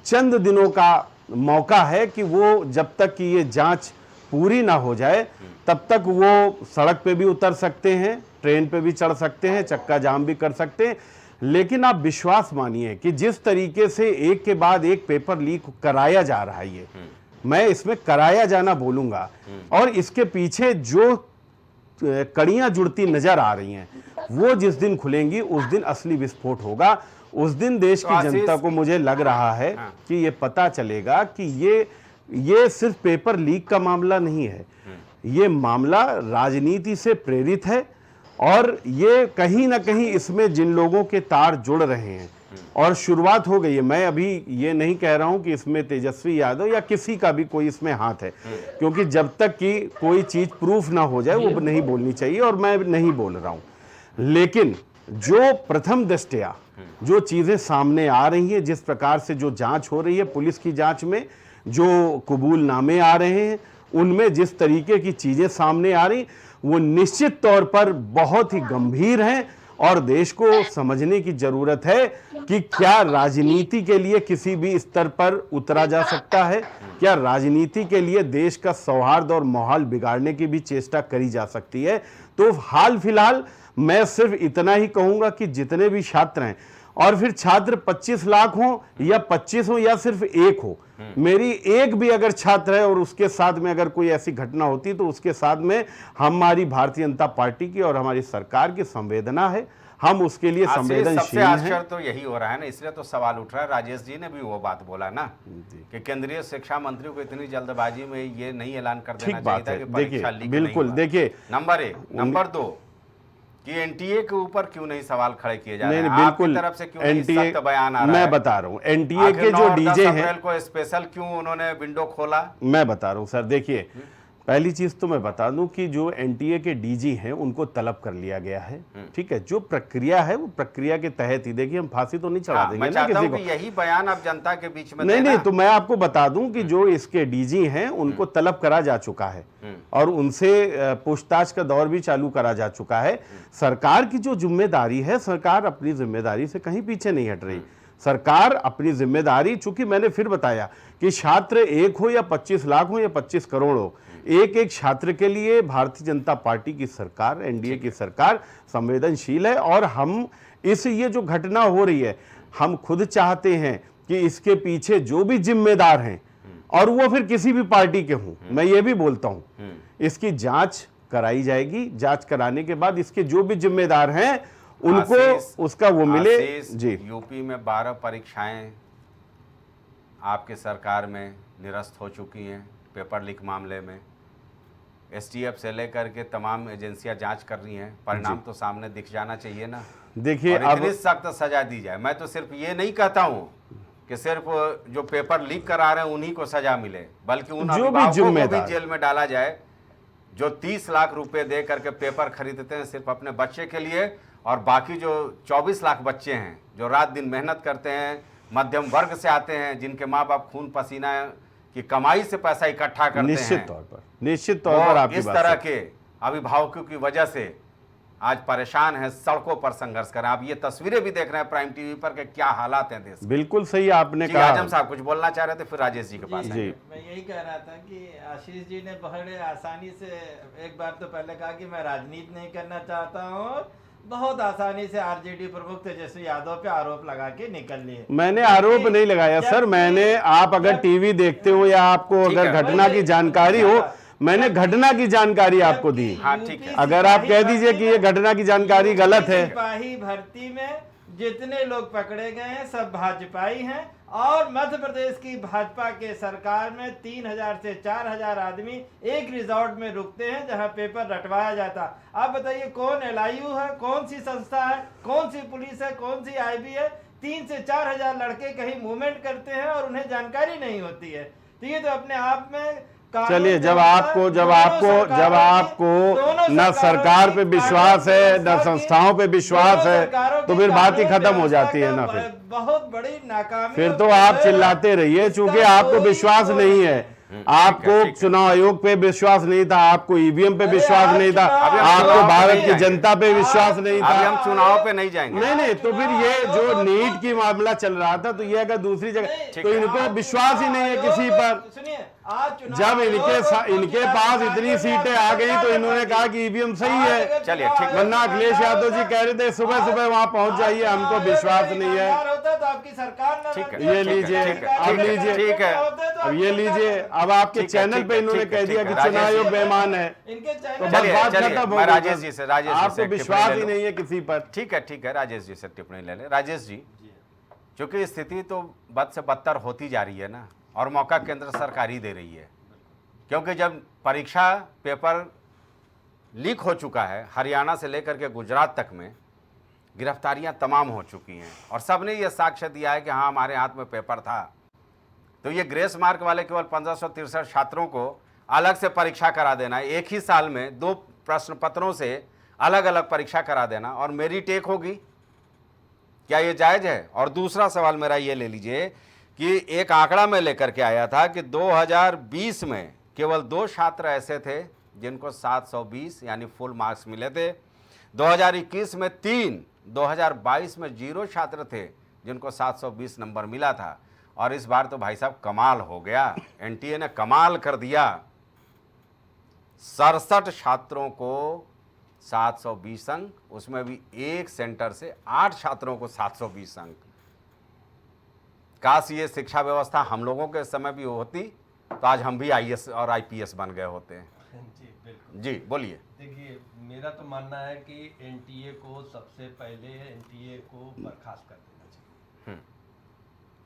चंद दिनों का मौका है कि वो जब तक कि ये जांच पूरी ना हो जाए तब तक वो सड़क पे भी उतर सकते हैं, ट्रेन पे भी चढ़ सकते हैं, चक्का जाम भी कर सकते हैं। लेकिन आप विश्वास मानिए कि जिस तरीके से एक के बाद एक पेपर लीक कराया जा रहा है, ये मैं इसमें कराया जाना बोलूंगा, और इसके पीछे जो कड़ियां जुड़ती नजर आ रही हैं वो जिस दिन खुलेंगी उस दिन असली विस्फोट होगा। उस दिन देश की जनता को मुझे लग रहा है कि ये पता चलेगा कि ये ये सिर्फ पेपर लीक का मामला नहीं है, ये मामला राजनीति से प्रेरित है और ये कहीं ना कहीं इसमें जिन लोगों के तार जुड़ रहे हैं और शुरुआत हो गई है। मैं अभी ये नहीं कह रहा हूं कि इसमें तेजस्वी यादव या किसी का भी कोई इसमें हाथ है, क्योंकि जब तक कि कोई चीज प्रूफ ना हो जाए वो नहीं बोलनी चाहिए और मैं नहीं बोल रहा हूं। लेकिन जो प्रथम दृष्टया जो चीजें सामने आ रही हैं, जिस प्रकार से जो जांच हो रही है पुलिस की जांच में, जो कबूलनामे आ रहे हैं उनमें जिस तरीके की चीजें सामने आ रही, वो निश्चित तौर पर बहुत ही गंभीर हैं और देश को समझने की जरूरत है कि क्या राजनीति के लिए किसी भी स्तर पर उतरा जा सकता है, क्या राजनीति के लिए देश का सौहार्द और माहौल बिगाड़ने की भी चेष्टा करी जा सकती है। तो हाल फिलहाल मैं सिर्फ इतना ही कहूंगा कि जितने भी छात्र हैं, और फिर छात्र 25 लाख हो या 25 हो या सिर्फ एक हो, मेरी एक भी अगर छात्र है और उसके साथ में अगर कोई ऐसी घटना होती तो उसके साथ में हमारी भारतीय जनता पार्टी की और हमारी सरकार की संवेदना है, हम उसके लिए संवेदनशील सबसे आश्चर्य तो यही हो रहा है ना, इसलिए तो सवाल उठ रहा है। राजेश जी ने भी वो बात बोला ना कि केंद्रीय शिक्षा मंत्री को इतनी जल्दबाजी में ये नहीं ऐलान कर देना चाहिए था कि परीक्षा लीक बिल्कुल। देखिए, नंबर 1, नंबर 2 कि एनटीए के ऊपर क्यों नहीं सवाल खड़े किए जा रहे हैं? बिल्कुल, आपकी तरफ से क्यों नहीं सख्त बयान आ रहा है? मैं बता रहा हूं, एनटीए के जो डीजे हैं, अप्रैल को स्पेशल क्यों उन्होंने विंडो खोला? मैं बता रहा हूं सर। देखिए, पहली चीज तो मैं बता दूं कि जो एनटीए के डीजी हैं उनको तलब कर लिया गया है, ठीक है। जो प्रक्रिया है वो प्रक्रिया के तहत ही, देखिए हम फांसी तो नहीं चढ़ा देंगे ना किसी को। यही बयान अब जनता के बीच में नहीं, तो मैं आपको बता दूं कि जो इसके डीजी हैं उनको तलब करा जा चुका है और उनसे पूछताछ का दौर भी चालू करा जा चुका है। सरकार की जो जिम्मेदारी है, सरकार अपनी जिम्मेदारी से कहीं पीछे नहीं हट रही। सरकार अपनी जिम्मेदारी, चूंकि मैंने फिर बताया कि छात्र एक हो या 25 लाख हो या 25 करोड़ हो, एक एक छात्र के लिए भारतीय जनता पार्टी की सरकार, एनडीए की सरकार संवेदनशील है। और हम ये जो घटना हो रही है, हम खुद चाहते हैं कि इसके पीछे जो भी जिम्मेदार हैं, और वो फिर किसी भी पार्टी के हों, मैं ये भी बोलता हूं, इसकी जांच कराई जाएगी। जांच कराने के बाद इसके जो भी जिम्मेदार हैं उनको उसका वो मिले। जी, यूपी में 12 परीक्षाएं आपके सरकार में निरस्त हो चुकी हैं पेपर लीक मामले में। एसटीएफ से लेकर के तमाम एजेंसियां जांच कर रही हैं, परिणाम तो सामने दिख जाना चाहिए ना। देखिए, इतनी सख्त सजा दी जाए। मैं तो सिर्फ ये नहीं कहता हूं कि सिर्फ जो पेपर लीक करा रहे हैं उन्हीं को सजा मिले, बल्कि उन अभिभावकों को भी जेल में डाला जाए जो 30 लाख रुपए दे करके पेपर खरीदते हैं सिर्फ अपने बच्चे के लिए, और बाकी जो 24 लाख बच्चे हैं जो रात दिन मेहनत करते हैं, मध्यम वर्ग से आते हैं, जिनके माँ बाप खून पसीना की कमाई से पैसा इकट्ठा करते हैं, निश्चित तौर पर आपकी इस तरह के अभिभावकों की वजह से आज परेशान है, सड़कों पर संघर्ष कर रहे हैं। आप ये तस्वीरें भी देख रहे हैं प्राइम टीवी पर कि क्या हालात हैं देश। बिल्कुल सही आपने कहा। आजम साहब कुछ बोलना चाह रहे थे, फिर राजेश जी के पास। जी, मैं यही कह रहा था कि आशीष जी ने बड़े आसानी से एक बार तो पहले कहा कि मैं राजनीति नहीं करना चाहता हूँ, बहुत आसानी से आरजेडी प्रमुख तेजस्वी यादव पे आरोप लगा के निकल लिए। मैंने आरोप नहीं लगाया सर, मैंने, आप अगर टीवी देखते हो या आपको अगर घटना की जानकारी हो, मैंने घटना की जानकारी आपको दी। हाँ, ठीक है। अगर आप कह दीजिए कि ये घटना की जानकारी गलत है। सिपाही भर्ती में जितने लोग पकड़े गए हैं सब भाजपाई हैं, और मध्य प्रदेश की भाजपा के सरकार में 3000 से 4000 आदमी एक रिजॉर्ट में रुकते हैं जहां पेपर रटवाया जाता। आप बताइए कौन एलआईयू है, कौन सी संस्था है, कौन सी पुलिस है, कौन सी आईबी है? 3 से 4000 लड़के कहीं मूवमेंट करते हैं और उन्हें जानकारी नहीं होती है। तो ये तो अपने आप में, चलिए, जब आपको न सरकार पे विश्वास है न संस्थाओं पे विश्वास है तो फिर बात ही खत्म हो जाती है ना। फिर बहुत बड़ी नाकामी, फिर तो आप चिल्लाते रहिए, चूंकि आपको विश्वास नहीं है। आपको चुनाव आयोग पे विश्वास नहीं था, आपको ईवीएम पे विश्वास नहीं था, आपको भारत की जनता पे विश्वास नहीं था। अभी हम चुनाव पे नहीं जाएंगे। नहीं, तो फिर ये जो नीट की मामला चल रहा था, तो ये अगर दूसरी जगह, तो इनको विश्वास ही नहीं है किसी पर। सुनिए, जब इनके पास इतनी सीटें आ गई तो इन्होंने कहा कि ईवीएम सही है। चलिए, ठीक है। वरना अखिलेश यादव जी कह रहे थे सुबह सुबह वहां पहुंच जाइए, हमको विश्वास नहीं है। आपकी सरकार, ठीक है, ये लीजिए, अब लीजिए, ठीक है, अब ये लीजिए। अब आपके चैनल पे इन्होंने कह दिया कि चुनाव आयोग बेईमान है, तो बस बात खत्म हो गई। राजेश जी से आपको विश्वास ही नहीं है किसी पर। ठीक है, राजेश जी से टिप्पणी ले ले। राजेश जी, चूंकि स्थिति तो बद से बदतर होती जा रही है ना, और मौका केंद्र सरकार ही दे रही है, क्योंकि जब परीक्षा पेपर लीक हो चुका है, हरियाणा से लेकर के गुजरात तक में गिरफ्तारियां तमाम हो चुकी हैं और सब ने यह साक्ष्य दिया है कि हाँ हमारे हाथ में पेपर था। तो ये ग्रेस मार्क वाले केवल 1563 छात्रों को अलग से परीक्षा करा देना, एक ही साल में 2 प्रश्न पत्रों से अलग अलग परीक्षा करा देना और मेरिट एक होगी, क्या ये जायज़ है? और दूसरा सवाल मेरा ये ले लीजिए कि एक आंकड़ा मैं लेकर के आया था कि 2020 में केवल 2 छात्र ऐसे थे जिनको 720 यानी फुल मार्क्स मिले थे, 2021 में 3, 2022 में 0 छात्र थे जिनको 720 नंबर मिला था। और इस बार तो भाई साहब कमाल हो गया, एनटीए ने कमाल कर दिया, 67 छात्रों को 720 अंक, उसमें भी एक सेंटर से 8 छात्रों को 720 अंक। काश ये शिक्षा व्यवस्था हम लोगों के समय भी होती तो आज हम भी आईएएस और आईपीएस बन गए होते हैं। जी बिल्कुल। जी बोलिए। देखिए, मेरा तो मानना है कि एनटीए को सबसे पहले एनटीए को बर्खास्त कर देना चाहिए।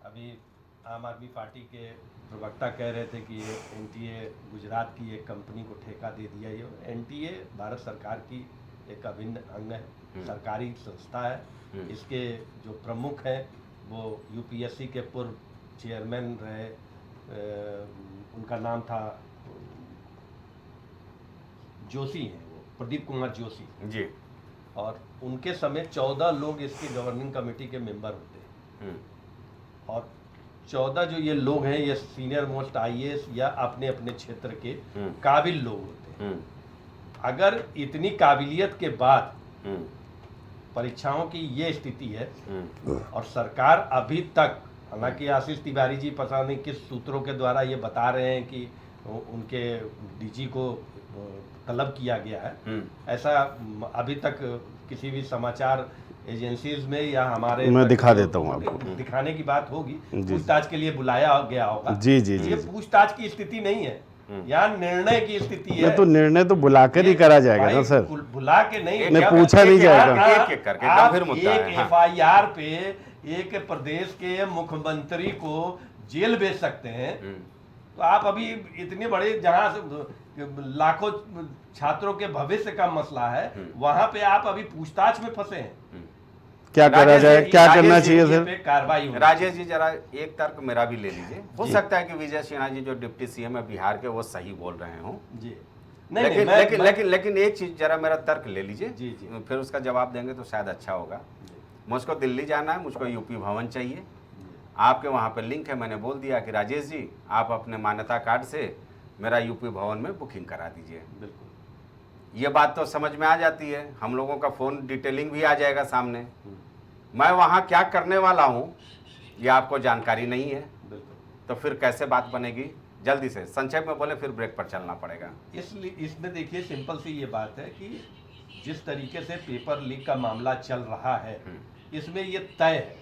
अभी आम आदमी पार्टी के प्रवक्ता कह रहे थे कि एनटीए गुजरात की एक कंपनी को ठेका दे दिया। ये एनटीए भारत सरकार की एक अभिन्न अंग है, सरकारी संस्था है। इसके जो प्रमुख हैं वो यूपीएससी के पूर्व चेयरमैन रहे, उनका नाम था जोशी हैं, वो प्रदीप कुमार जोशी जी, और उनके समेत 14 लोग इसकी गवर्निंग कमेटी के मेंबर होते हैं। और 14 जो ये लोग हैं ये सीनियर मोस्ट आईएएस या अपने अपने क्षेत्र के काबिल लोग होते हैं। अगर इतनी काबिलियत के बाद परीक्षाओं की ये स्थिति है और सरकार अभी तक, हालांकि आशीष तिवारी जी पता नहीं किस सूत्रों के द्वारा ये बता रहे हैं कि उनके डीजी को तलब किया गया है, ऐसा अभी तक किसी भी समाचार एजेंसीज में या हमारे, मैं दिखा देता हूँ आपको, दिखाने की बात होगी, पूछताछ के लिए बुलाया गया होगा। जी जी जी, ये पूछताछ की स्थिति नहीं है, यहाँ निर्णय की स्थिति है। तो निर्णय तो बुलाकर ही करा जाएगा ना सर, बुला के नहीं, पूछा नहीं जाएगा। एक करके फिर मुद्दा है। एक एफआईआर पे एक प्रदेश के मुख्यमंत्री को जेल भेज सकते हैं, तो आप अभी इतने बड़े, जहाँ लाखों छात्रों के भविष्य का मसला है, वहां पे आप अभी पूछताछ में फंसे हैं। क्या करा जाए, क्या करना चाहिए सर? कार्रवाई। राजेश जी जरा एक तर्क मेरा भी ले लीजिए। हो सकता है कि विजय सिन्हा जी जो डिप्टी सीएम है बिहार के वो सही बोल रहे हों जी, लेकिन एक चीज जरा मेरा तर्क ले लीजिए जी जी, फिर उसका जवाब देंगे तो शायद अच्छा होगा। मुझको दिल्ली जाना है, मुझको यूपी भवन चाहिए, आपके वहाँ पे लिंक है, मैंने बोल दिया कि राजेश जी आप अपने मान्यता कार्ड से मेरा यूपी भवन में बुकिंग करा दीजिए। बिल्कुल, ये बात तो समझ में आ जाती है, हम लोगों का फ़ोन डिटेलिंग भी आ जाएगा सामने। मैं वहाँ क्या करने वाला हूँ ये आपको जानकारी नहीं है, तो फिर कैसे बात बनेगी? जल्दी से संक्षेप में बोले, फिर ब्रेक पर चलना पड़ेगा। इसलिए इसमें देखिए सिंपल सी ये बात है कि जिस तरीके से पेपर लीक का मामला चल रहा है, इसमें ये तय है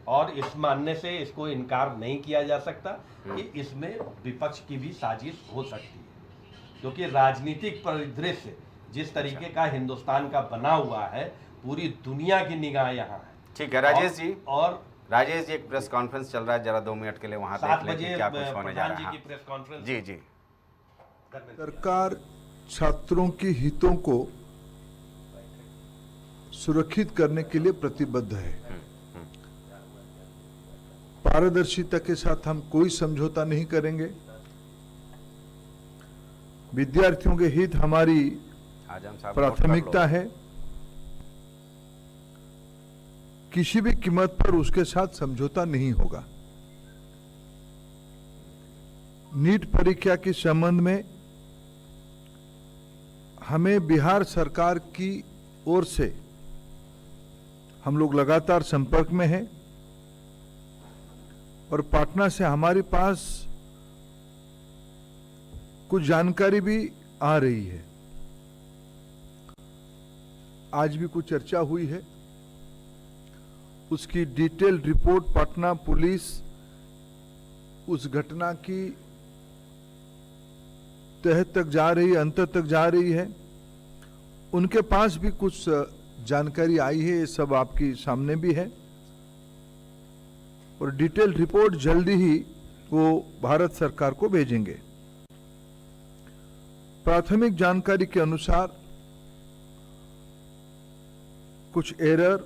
और इस मानने से इसको इनकार नहीं किया जा सकता कि इसमें विपक्ष की भी साजिश हो सकती है, क्योंकि राजनीतिक परिदृश्य जिस तरीके का हिंदुस्तान का बना हुआ है, पूरी दुनिया की निगाह यहाँ है। ठीक है राजेश जी, और राजेश जी एक प्रेस कॉन्फ्रेंस चल रहा है, जरा 2 मिनट के लिए वहाँ 7 देख लें बजे कि क्या कुछ होने जा प्रधान जी रहा की है। Press conference. जी जी, सरकार छात्रों की हितों को सुरक्षित करने के लिए प्रतिबद्ध है। पारदर्शिता के साथ हम कोई समझौता नहीं करेंगे। विद्यार्थियों के हित हमारी आजम साहब प्राथमिकता है। किसी भी कीमत पर उसके साथ समझौता नहीं होगा। नीट परीक्षा के संबंध में हमें बिहार सरकार की ओर से हम लोग लगातार संपर्क में हैं और पटना से हमारे पास कुछ जानकारी भी आ रही है। आज भी कुछ चर्चा हुई है, उसकी डिटेल्ड रिपोर्ट पटना पुलिस उस घटना की तह तक जा रही है, अंत तक जा रही है। उनके पास भी कुछ जानकारी आई है, ये सब आपके सामने भी है और डिटेल्ड रिपोर्ट जल्दी ही वो भारत सरकार को भेजेंगे। प्राथमिक जानकारी के अनुसार कुछ एरर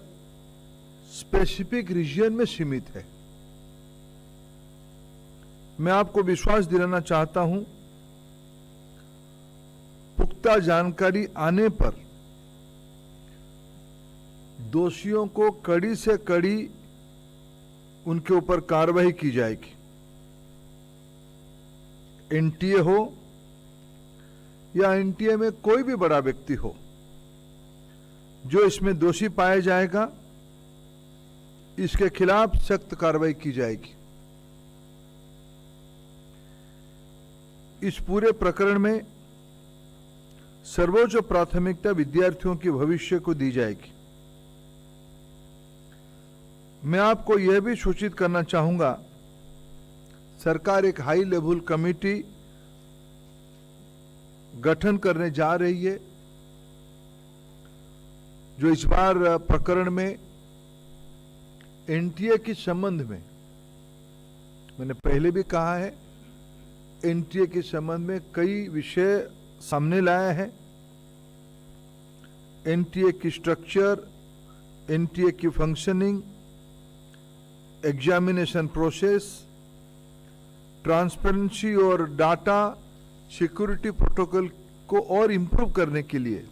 स्पेसिफिक रीजन में सीमित है। मैं आपको विश्वास दिलाना चाहता हूं, पुख्ता जानकारी आने पर दोषियों को कड़ी से कड़ी उनके ऊपर कार्रवाई की जाएगी। एनटीए हो या एनटीए में कोई भी बड़ा व्यक्ति हो, जो इसमें दोषी पाया जाएगा, इसके खिलाफ सख्त कार्रवाई की जाएगी। इस पूरे प्रकरण में सर्वोच्च प्राथमिकता विद्यार्थियों के भविष्य को दी जाएगी। मैं आपको यह भी सूचित करना चाहूंगा, सरकार एक हाई लेवल कमेटी गठन करने जा रही है, जो इस बार प्रकरण में एनटीए के संबंध में, मैंने पहले भी कहा है, एनटीए के संबंध में कई विषय सामने लाया है। एनटीए की स्ट्रक्चर, एनटीए की फंक्शनिंग, एग्जामिनेशन प्रोसेस, ट्रांसपेरेंसी और डाटा सिक्योरिटी प्रोटोकॉल को और इंप्रूव करने के लिए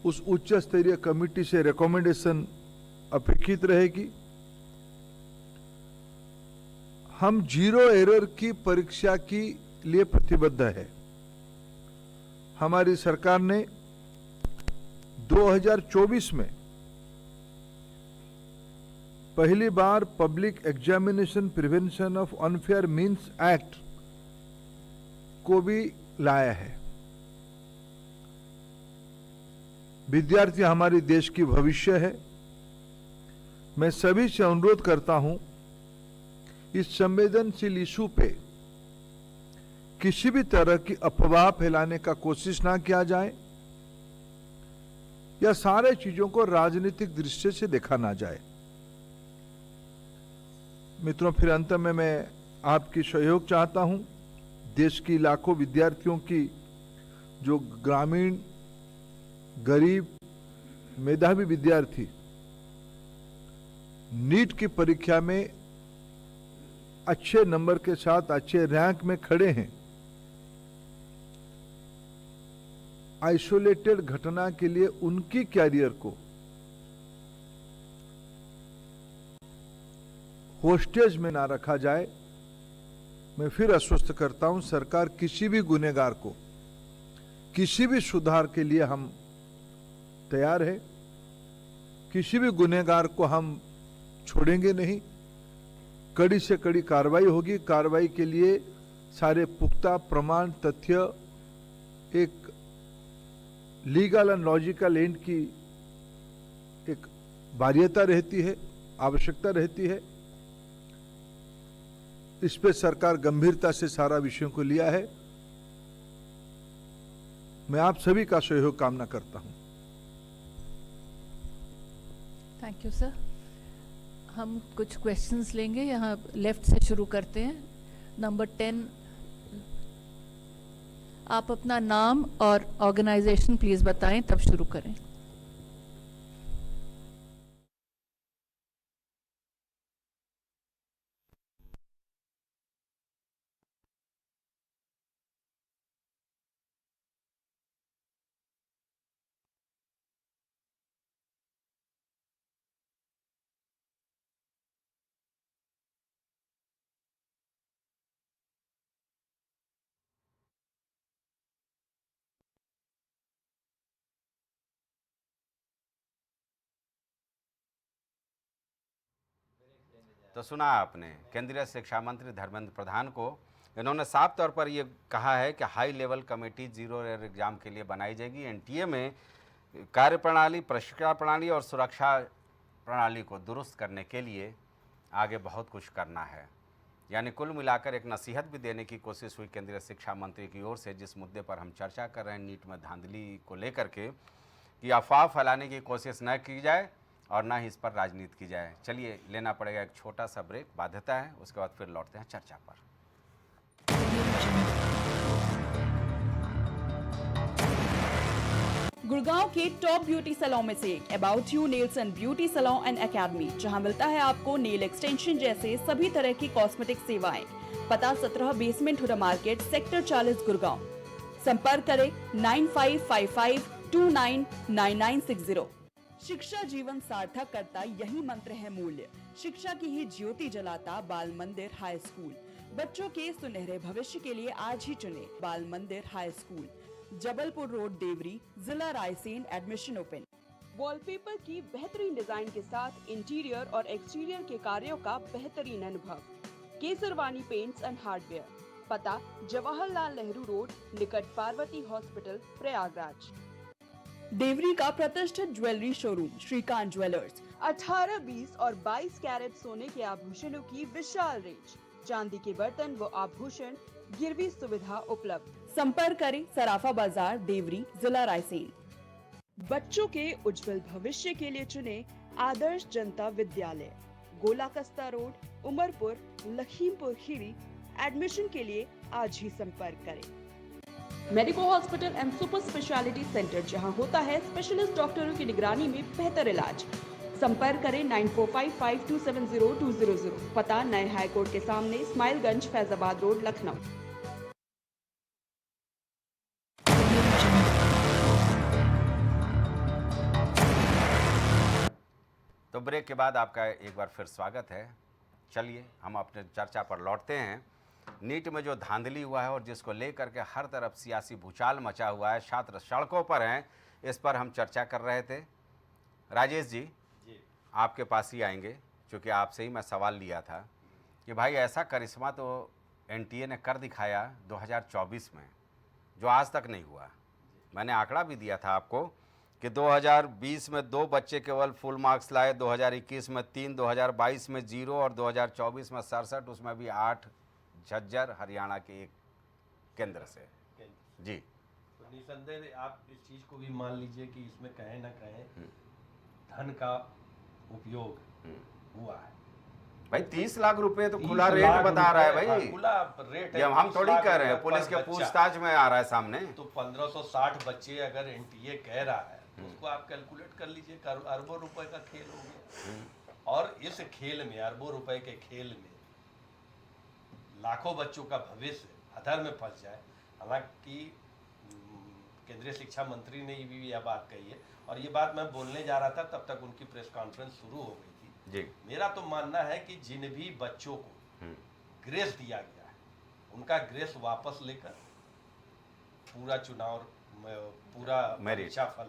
उस उच्च स्तरीय कमेटी से रिकमेंडेशन अपेक्षित रहेगी। हम जीरो एरर की परीक्षा के लिए प्रतिबद्ध है। हमारी सरकार ने 2024 में पहली बार public examination prevention of unfair means act को भी लाया है। विद्यार्थी हमारे देश की भविष्य है। मैं सभी से अनुरोध करता हूं, इस संवेदनशील इशू पे किसी भी तरह की अफवाह फैलाने का कोशिश ना किया जाए या सारे चीजों को राजनीतिक दृष्टि से देखा ना जाए। मित्रों, फिर अंत में मैं आपकी सहयोग चाहता हूं। देश की लाखों विद्यार्थियों की, जो ग्रामीण, गरीब, मेधावी विद्यार्थी नीट की परीक्षा में अच्छे नंबर के साथ अच्छे रैंक में खड़े हैं, आइसोलेटेड घटना के लिए उनकी कैरियर को होस्टेज में ना रखा जाए। मैं फिर आश्वस्त करता हूं, सरकार किसी भी गुनहगार को, किसी भी सुधार के लिए हम तैयार है। किसी भी गुनहगार को हम छोड़ेंगे नहीं। कड़ी से कड़ी कार्रवाई होगी। कार्रवाई के लिए सारे पुख्ता प्रमाण, तथ्य, एक लीगल एंड लॉजिकल एंड की एक बाध्यता रहती है, आवश्यकता रहती है। इस पे सरकार गंभीरता से सारा विषयों को लिया है। मैं आप सभी का सहयोग कामना करता हूं। Thank you sir. हम कुछ क्वेश्चंस लेंगे। यहाँ लेफ्ट से शुरू करते हैं। नंबर 10, आप अपना नाम और ऑर्गेनाइजेशन प्लीज बताएं, तब शुरू करें। तो सुना आपने केंद्रीय शिक्षा मंत्री धर्मेंद्र प्रधान को। इन्होंने साफ तौर पर ये कहा है कि high level committee zero error exam के लिए बनाई जाएगी। एनटीए में कार्यप्रणाली, प्रशिक्षण प्रणाली और सुरक्षा प्रणाली को दुरुस्त करने के लिए आगे बहुत कुछ करना है। यानी कुल मिलाकर एक नसीहत भी देने की कोशिश हुई केंद्रीय शिक्षा मंत्री की ओर से, जिस मुद्दे पर हम चर्चा कर रहे हैं नीट में धांधली को लेकर के, कि अफवाह फैलाने की कोशिश न की जाए और ना ही इस पर राजनीति की जाए। चलिए लेना पड़ेगा एक छोटा सा ब्रेक, बाध्यता है, उसके बाद फिर लौटते हैं चर्चा पर। गुड़गांव के टॉप ब्यूटी सैलून में से एक about you nails and beauty salon and academy, जहां मिलता है आपको नेल एक्सटेंशन जैसे सभी तरह की कॉस्मेटिक सेवाएं। पता 17 basement HUDA market, sector 40, Gurgaon. संपर्क करें 9555299960। शिक्षा जीवन सार्थक करता यही मंत्र है मूल्य। शिक्षा की ही ज्योति जलाता बाल मंदिर हाई स्कूल। बच्चों के सुनहरे भविष्य के लिए आज ही चुने Bal Mandir high school, Jabalpur road, Deori, जिला रायसेन। Admission open. वॉलपेपर की बेहतरीन डिजाइन के साथ इंटीरियर और एक्सटीरियर के कार्यों का बेहतरीन अनुभव। Kesarwani paints and hardware. पता जवाहरलाल नेहरू रोड, निकट पार्वती हॉस्पिटल, प्रयागराज। देवरी का प्रतिष्ठित ज्वेलरी शोरूम श्रीकांत ज्वेलर्स। 18, 20 और 22 कैरेट सोने के आभूषणों की विशाल रेंज। चांदी के बर्तन व आभूषण, गिरवी सुविधा उपलब्ध। संपर्क करें सराफा बाजार, देवरी, जिला रायसेन। बच्चों के उज्जवल भविष्य के लिए चुने आदर्श जनता विद्यालय, गोला कस्ता रोड, उमरपुर, लखीमपुर खीरी। एडमिशन के लिए आज ही संपर्क करें। Medico hospital and super speciality centre, जहां होता है स्पेशलिस्ट डॉक्टरों की निगरानी में बेहतर इलाज। संपर्क करें 9455270200। पता नए हाईकोर्ट के सामने, स्माइलगंज, फैजाबाद रोड, लखनऊ। तो ब्रेक के बाद आपका एक बार फिर स्वागत है। चलिए हम अपने चर्चा पर लौटते हैं। नीट में जो धांधली हुआ है और जिसको लेकर के हर तरफ सियासी भूचाल मचा हुआ है, छात्र सड़कों पर हैं, इस पर हम चर्चा कर रहे थे। राजेश जी, आपके पास ही आएंगे, क्योंकि आपसे ही मैं सवाल लिया था कि भाई ऐसा करिश्मा तो एनटीए ने कर दिखाया 2024 में, जो आज तक नहीं हुआ। मैंने आंकड़ा भी दिया था आपको कि 2020 में 2 बच्चे केवल फुल मार्क्स लाए, 2021 में 3, 2022 में 0 और 2024 में 67, उसमें भी 8 झज्जर हरियाणा के एक केंद्र से। जी, तो निसंदेह आप इस चीज़ को भी मान लीजिए कि इसमें कहें ना कहें धन का उपयोग हुआ है। भाई 30 लाख रुपए तो खुला रेट बता रहा है भाई, खुला रेट है। जब हम थोड़ी कह रहे हैं, पुलिस के पूछताछ में आ रहा है सामने। तो 1560 बच्चे अगर एनटीए कह रहा है तो उसको आप कैलकुलेट कर लीजिए, अरबों रुपए का खेल हो गया। और इस खेल में, अरबों रुपए के खेल में लाखों बच्चों का भविष्य अधर में फंस जाए। हालांकि केंद्रीय शिक्षा मंत्री ने भी यह बात कही है, और ये बात मैं बोलने जा रहा था तब तक उनकी प्रेस कॉन्फ्रेंस शुरू हो गई थी। जी। मेरा तो मानना है कि जिन भी बच्चों को ग्रेस दिया गया है, उनका ग्रेस वापस लेकर पूरा चुनाव, पूरा परीक्षा फल,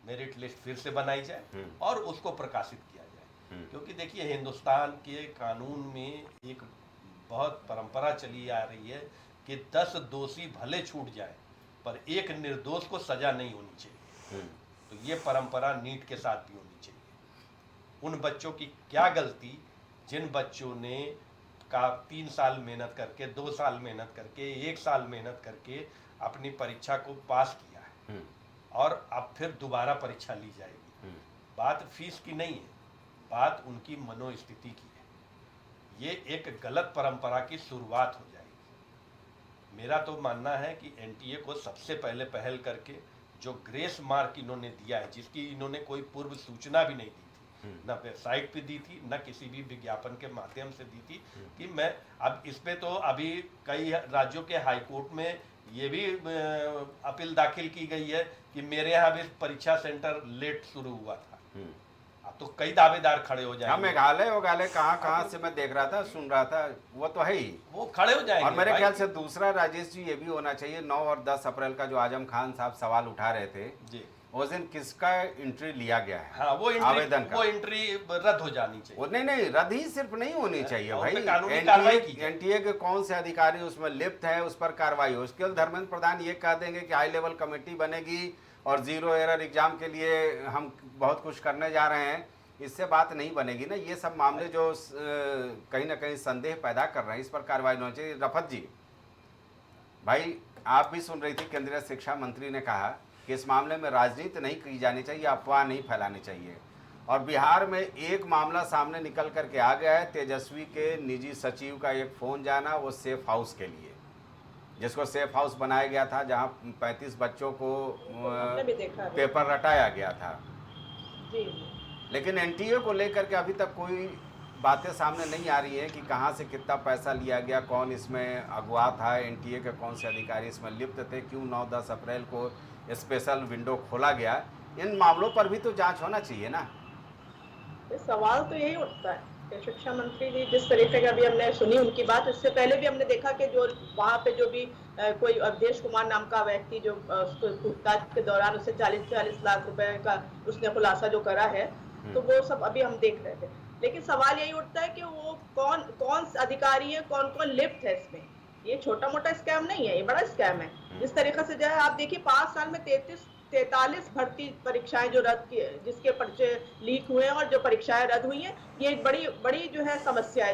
मेरिट लिस्ट फिर से बनाई जाए और उसको प्रकाशित किया जाए। क्योंकि देखिए, हिंदुस्तान के कानून में एक बहुत परंपरा चली आ रही है कि 10 दोषी भले छूट जाए पर एक निर्दोष को सजा नहीं होनी चाहिए। तो ये परंपरा नीट के साथ भी होनी चाहिए। उन बच्चों की क्या गलती जिन बच्चों ने 3 साल मेहनत करके, 2 साल मेहनत करके, 1 साल मेहनत करके अपनी परीक्षा को पास किया है, और अब फिर दोबारा परीक्षा ली जाएगी। बात फीस की नहीं है, बात उनकी मनोस्थिति की है। ये एक गलत परंपरा की शुरुआत हो जाएगी। मेरा तो मानना है कि एनटीए को सबसे पहले पहल करके जो ग्रेस मार्क इन्होंने दिया है, जिसकी इन्होंने कोई पूर्व सूचना भी नहीं दी थी, ना वेबसाइट पे दी थी, ना किसी भी विज्ञापन के माध्यम से दी थी, कि मैं अब इस पे तो अभी कई राज्यों के हाईकोर्ट में ये भी अपील दाखिल की गई है कि मेरे यहाँ भी परीक्षा सेंटर लेट शुरू हुआ था। अब तो कई दावेदार खड़े हो जाएंगे। मेघालय कहाँ से मैं देख रहा था, सुन रहा था, वो तो है ही, वो खड़े हो जाएंगे। और मेरे ख्याल से दूसरा, राजेश जी, ये भी होना चाहिए, 9 और 10 अप्रैल का जो आजम खान साहब सवाल उठा रहे थे जी, उस दिन किसका एंट्री लिया गया है? हाँ, वो आवेदन का, वो एंट्री रद्द हो जानी चाहिए। नहीं, रद्द ही सिर्फ नहीं होनी चाहिए भाई, कानूनी कार्रवाई की जाए। एनटीए के कौन से अधिकारी उसमें लिप्त है, उस पर कार्रवाई हो। उसके धर्मेंद्र प्रधान ये कह देंगे कि हाई लेवल कमेटी बनेगी और 0 एरर एग्जाम के लिए हम बहुत कुछ करने जा रहे हैं, इससे बात नहीं बनेगी ना। ये सब मामले जो कहीं ना कहीं संदेह पैदा कर रहे हैं, इस पर कार्रवाई होनी चाहिए। रफत जी, भाई आप भी सुन रही थी, केंद्रीय शिक्षा मंत्री ने कहा कि इस मामले में राजनीति नहीं की जानी चाहिए, अफवाह नहीं फैलानी चाहिए। और बिहार में एक मामला सामने निकल करके आ गया है, तेजस्वी के निजी सचिव का एक फ़ोन जाना, वो सेफ हाउस के लिए, जिसको सेफ हाउस बनाया गया था, जहां 35 बच्चों को पेपर रटाया गया था। लेकिन एनटीए को लेकर के अभी तक कोई बातें सामने नहीं आ रही है कि कहां से कितना पैसा लिया गया, कौन इसमें अगुआ था, एनटीए के कौन से अधिकारी इसमें लिप्त थे, क्यों 9-10 अप्रैल को स्पेशल विंडो खोला गया। इन मामलों पर भी तो जांच होना चाहिए ना। सवाल तो यही उठता है कि शिक्षा मंत्री जी जिस तरीके का, अभी हमने सुनी उनकी बात, इससे पहले भी हमने देखा कि जो वहाँ पे जो भी कोई अवधेश कुमार नाम का व्यक्ति जो पूछताछ के दौरान उससे 40 लाख रुपए का उसने खुलासा जो करा है, तो वो सब अभी हम देख रहे थे। लेकिन सवाल यही उठता है कि वो कौन अधिकारी है, कौन कौन लिप्त है इसमें। ये छोटा मोटा स्कैम नहीं है, ये बड़ा स्कैम है। जिस तरीके से जो है आप देखिए 5 साल में 43 भर्ती परीक्षाएं जो रद्द की, जिसके पर्चे लीक हुए हैं और जो परीक्षाएं रद्द हुई हैं, ये एक बड़ी जो है समस्या है।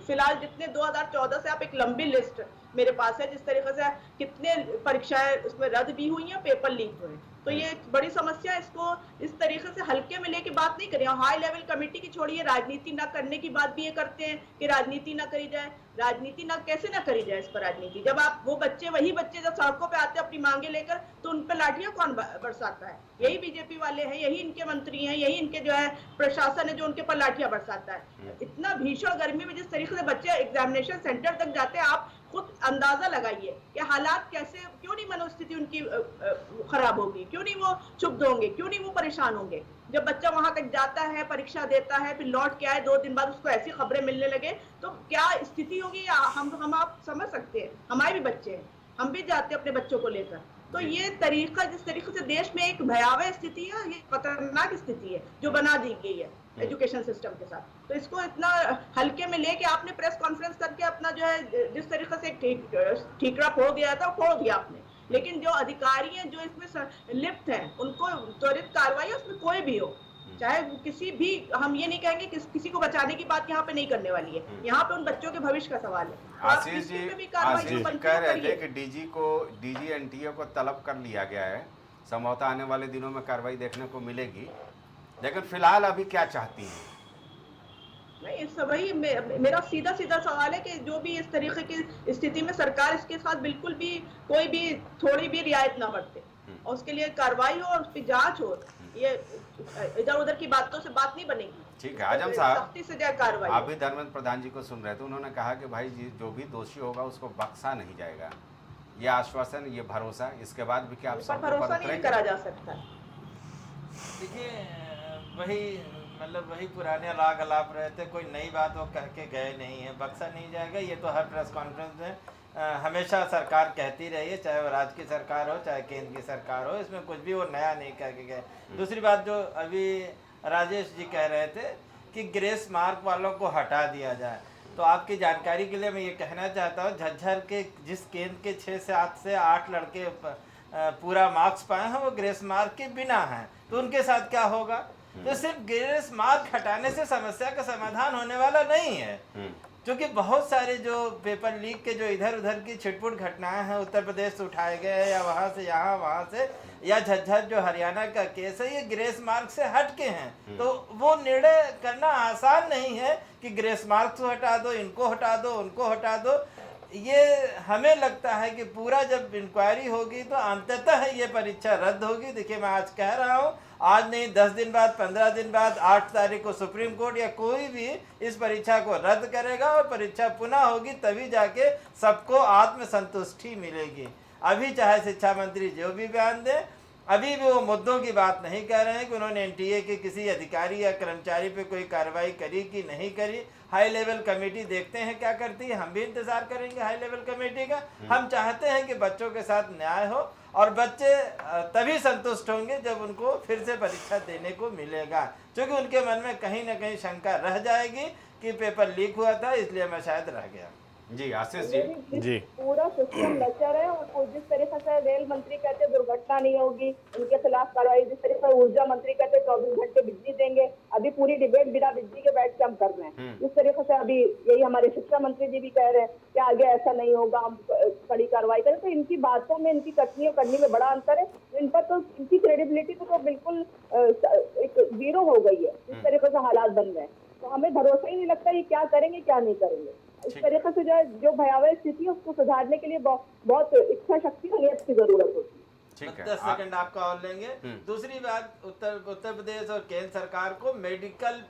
फिलहाल जितने 2014 से आप एक लंबी लिस्ट मेरे पास है, जिस तरीके से कितने परीक्षाएं उसमें रद्द भी हुई हैं, पेपर लीक हुए हैं। तो ये एक बड़ी समस्या है, इसको इस तरीके से हल्के में लेके बात नहीं करें। हाई लेवल कमेटी की छोड़िए, राजनीति ना करने की बात भी ये करते हैं कि राजनीति ना करी जाए। राजनीति ना कैसे ना करी जाए इस पर राजनीति, जब आप वही बच्चे जब सड़कों पे आते हैं अपनी मांगे लेकर, तो उन पर लाठियां कौन बरसाता है? यही बीजेपी वाले हैं, यही इनके मंत्री हैं, यही इनके जो है प्रशासन है जो उनके पर लाठियां बरसाता है। इतना भीषण गर्मी में जिस तरीके से बच्चे एग्जामिनेशन सेंटर तक जाते हैं, आप खुद अंदाजा लगाइए कि हालात कैसे, क्यों नहीं मनोस्थिति उनकी खराब होगी, क्यों नहीं वो क्षुब्ध होंगे, क्यों नहीं वो परेशान होंगे। जब बच्चा वहां तक जाता है, परीक्षा देता है, फिर लौट के आए 2 दिन बाद उसको ऐसी खबरें मिलने लगे, तो क्या स्थिति होगी हम आप समझ सकते हैं। हमारे भी बच्चे हैं, हम भी जाते हैं अपने बच्चों को लेकर। तो ये तरीका, जिस तरीके से देश में एक भयावह स्थिति है, ये खतरनाक स्थिति है जो बना दी गई है एजुकेशन सिस्टम के साथ। तो इसको इतना हल्के में लेके आपने प्रेस कॉन्फ्रेंस करके अपना जो है जिस तरीके से ठीकरा फोड़ दिया था, फोड़ दिया आपने। लेकिन जो अधिकारी हैं जो इसमें लिप्त हैं, उनको त्वरित कार्रवाई, उसमें कोई भी हो, चाहे किसी भी, हम ये नहीं कहेंगे कि किसी को बचाने की बात यहाँ पे नहीं करने वाली है, यहाँ पे उन बच्चों के भविष्य का सवाल है। आशीष जी कह रहे थे कि डीजी एनटीए को तलब कर लिया गया है, संभवतः आने वाले दिनों में कार्रवाई देखने को मिलेगी, लेकिन फिलहाल अभी क्या चाहती हैं? नहीं, वही मेरा सीधा सवाल है कि जो भी इस तरीके की स्थिति में सरकार इसके साथ बिल्कुल भी कोई भी थोड़ी भी रियायत ना बरते और उसके लिए कार्रवाई हो और उसकी जांच हो। ये इधर उधर की बातों से बात नहीं बनेगी। ठीक है आजम साहब, सख्ती से जाए कार्रवाई। आप भी धर्मेंद्र प्रधान जी को सुन रहे थे, उन्होंने कहा कि भाई जो भी दोषी होगा उसको बख्शा नहीं जाएगा। ये आश्वासन, ये भरोसा, इसके बाद भी क्या आप भरोसा नहीं करा जा सकता? देखिए वही पुराने राग अलाप रहे थे, कोई नई बात वो कह के गए नहीं है, बख्शा नहीं जाएगा। ये तो हर प्रेस कॉन्फ्रेंस में हमेशा सरकार कहती रही है, चाहे वो राज्य की सरकार हो चाहे केंद्र की सरकार हो, इसमें कुछ भी वो नया नहीं कह के गए। दूसरी बात जो अभी राजेश जी कह रहे थे कि ग्रेस मार्क वालों को हटा दिया जाए, तो आपकी जानकारी के लिए मैं ये कहना चाहता हूँ, झज्जर के जिस केंद्र के 6 से 8 लड़के पूरा मार्क्स पाए हैं वो ग्रेस मार्क के बिना हैं, तो उनके साथ क्या होगा? तो सिर्फ ग्रेस मार्क हटाने से समस्या का समाधान होने वाला नहीं है, क्योंकि बहुत सारे जो पेपर लीक के जो इधर उधर की छिटपुट घटनाएं हैं, उत्तर प्रदेश से उठाए गए या वहाँ से यहाँ, वहाँ से या झज्जर जो हरियाणा का केस है, ये ग्रेस मार्क से हट के हैं। तो वो निर्णय करना आसान नहीं है कि ग्रेस मार्क को हटा दो, इनको हटा दो, उनको हटा दो। ये हमें लगता है कि पूरा जब इंक्वायरी होगी तो अंततः ये परीक्षा रद्द होगी। देखिए मैं आज कह रहा हूँ, आज नहीं 10 दिन बाद, 15 दिन बाद, 8 तारीख को सुप्रीम कोर्ट या कोई भी इस परीक्षा को रद्द करेगा और परीक्षा पुनः होगी, तभी जाके सबको आत्मसंतुष्टि मिलेगी। अभी चाहे शिक्षा मंत्री जो भी बयान दे, अभी भी वो मुद्दों की बात नहीं कह रहे हैं कि उन्होंने एनटीए के किसी अधिकारी या कर्मचारी पे कोई कार्रवाई करी कि नहीं करी। हाई लेवल कमेटी देखते हैं क्या करती है, हम भी इंतजार करेंगे हाई लेवल कमेटी का। हम चाहते हैं कि बच्चों के साथ न्याय हो और बच्चे तभी संतुष्ट होंगे जब उनको फिर से परीक्षा देने को मिलेगा, क्योंकि उनके मन में कहीं ना कहीं शंका रह जाएगी कि पेपर लीक हुआ था इसलिए मैं शायद रह गया। जी आशीष जी, पूरा सिस्टम लचर है और जिस तरीके से रेल मंत्री कहते दुर्घटना नहीं होगी, उनके खिलाफ कार्रवाई, जिस तरीके से ऊर्जा मंत्री कहते 24 घंटे बिजली देंगे, करेंगे। अभी पूरी डिबेट बिना बिजली के बैठ के हम कर रहे हैं। इस तरीके से अभी यही हमारे शिक्षा मंत्री जी भी कह रहे हैं कि आगे ऐसा नहीं होगा, हम कड़ी कार्रवाई करें। तो इनकी बातों में, इनकी कथनी और करनी में बड़ा अंतर है। इन पर तो इनकी क्रेडिबिलिटी तो बिल्कुल एक जीरो हो गई है। इस तरीके से हालात बन गए, तो हमें भरोसा ही नहीं लगता ये क्या करेंगे क्या नहीं करेंगे। इस तरीके से जो भयावह स्थिति है उसको सुधारने के लिए बहुत इच्छा शक्ति और नियत की जरूरत होती है। 10 सेकंड आपका और लेंगे। दूसरी बात, उत्तर प्रदेश और केंद्र सरकार को मेडिकल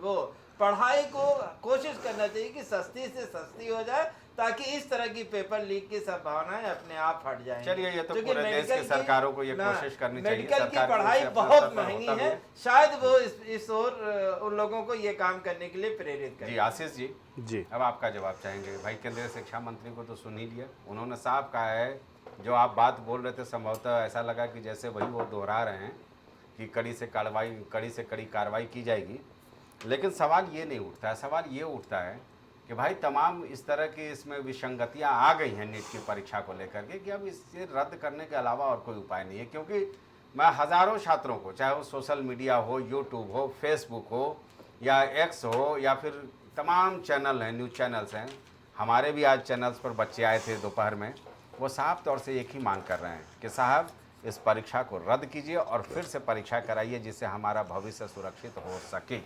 वो पढ़ाई को कोशिश करना चाहिए कि सस्ती से सस्ती हो जाए, ताकि इस तरह की पेपर लीक की संभावनाएं अपने आप हट जाएंगी। चलिए, ये तो पूरे देश की सरकारों को ये कोशिश करनी चाहिए। मेडिकल की पढ़ाई बहुत महंगी है, शायद वो इस और उन लोगों को ये काम करने के लिए प्रेरित करें। जी आशीष जी, अब आपका जवाब चाहेंगे। भाई केंद्रीय शिक्षा मंत्री को तो सुन ही लिया, उन्होंने साफ कहा है, जो आप बात बोल रहे थे संभवतः ऐसा लगा कि जैसे वही वो दोहरा रहे हैं कि कड़ी से कड़ी कार्रवाई की जाएगी। लेकिन सवाल ये नहीं उठता है, सवाल ये उठता है कि भाई तमाम इस तरह की इसमें विसंगतियां आ गई हैं नीट की परीक्षा को लेकर के, कि अब इसे रद्द करने के अलावा और कोई उपाय नहीं है। क्योंकि मैं हज़ारों छात्रों को, चाहे वो सोशल मीडिया हो, यूट्यूब हो, फेसबुक हो या एक्स हो या फिर तमाम चैनल हैं, न्यूज़ चैनल्स हैं, हमारे भी आज चैनल्स पर बच्चे आए थे दोपहर में, वो साफ तौर से एक ही मांग कर रहे हैं कि साहब इस परीक्षा को रद्द कीजिए और फिर से परीक्षा कराइए, जिससे हमारा भविष्य सुरक्षित हो सके।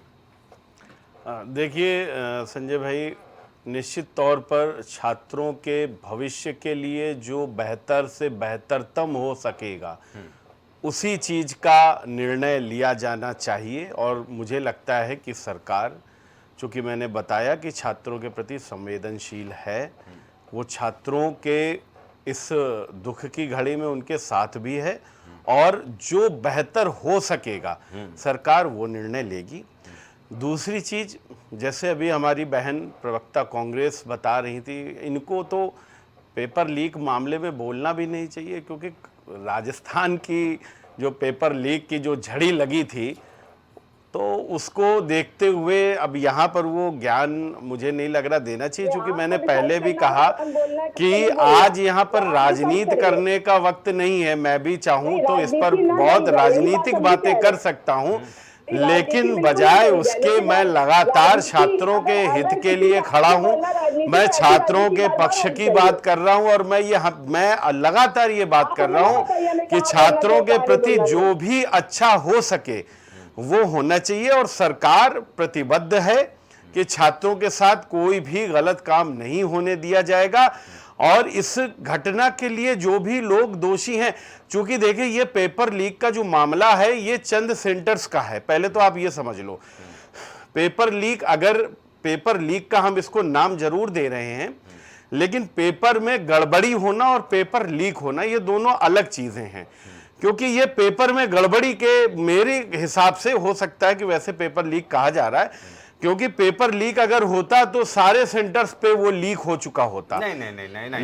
देखिए संजय भाई, निश्चित तौर पर छात्रों के भविष्य के लिए जो बेहतर से बेहतरतम हो सकेगा उसी चीज़ का निर्णय लिया जाना चाहिए। और मुझे लगता है कि सरकार, चूँकि मैंने बताया कि छात्रों के प्रति संवेदनशील है, वो छात्रों के इस दुख की घड़ी में उनके साथ भी है और जो बेहतर हो सकेगा सरकार वो निर्णय लेगी। दूसरी चीज़, जैसे अभी हमारी बहन प्रवक्ता कांग्रेस बता रही थी, इनको तो पेपर लीक मामले में बोलना भी नहीं चाहिए, क्योंकि राजस्थान की जो पेपर लीक की जो झड़ी लगी थी, तो उसको देखते हुए अब यहाँ पर वो ज्ञान मुझे नहीं लग रहा देना चाहिए। क्योंकि मैंने पहले भी कहा कि आज यहाँ पर राजनीति करने का वक्त नहीं है। मैं भी चाहूँ तो इस पर बहुत राजनीतिक बातें कर सकता हूँ, लेकिन बजाय उसके मैं लगातार छात्रों के हित के लिए खड़ा हूं। मैं छात्रों के पक्ष की बात कर रहा हूं और मैं लगातार ये बात कर रहा हूं कि छात्रों के प्रति जो भी अच्छा हो सके वो होना चाहिए। और सरकार प्रतिबद्ध है कि छात्रों के साथ कोई भी गलत काम नहीं होने दिया जाएगा। और इस घटना के लिए जो भी लोग दोषी हैं, चूंकि देखिए ये पेपर लीक का जो मामला है ये चंद सेंटर्स का है, पहले तो आप ये समझ लो। पेपर लीक, अगर पेपर लीक का हम इसको नाम जरूर दे रहे हैं, लेकिन पेपर में गड़बड़ी होना और पेपर लीक होना ये दोनों अलग चीजें हैं। क्योंकि ये पेपर में गड़बड़ी के मेरे हिसाब से हो सकता है कि वैसे पेपर लीक कहा जा रहा है, क्योंकि पेपर लीक अगर होता तो सारे सेंटर्स पे वो लीक हो चुका होता। नहीं।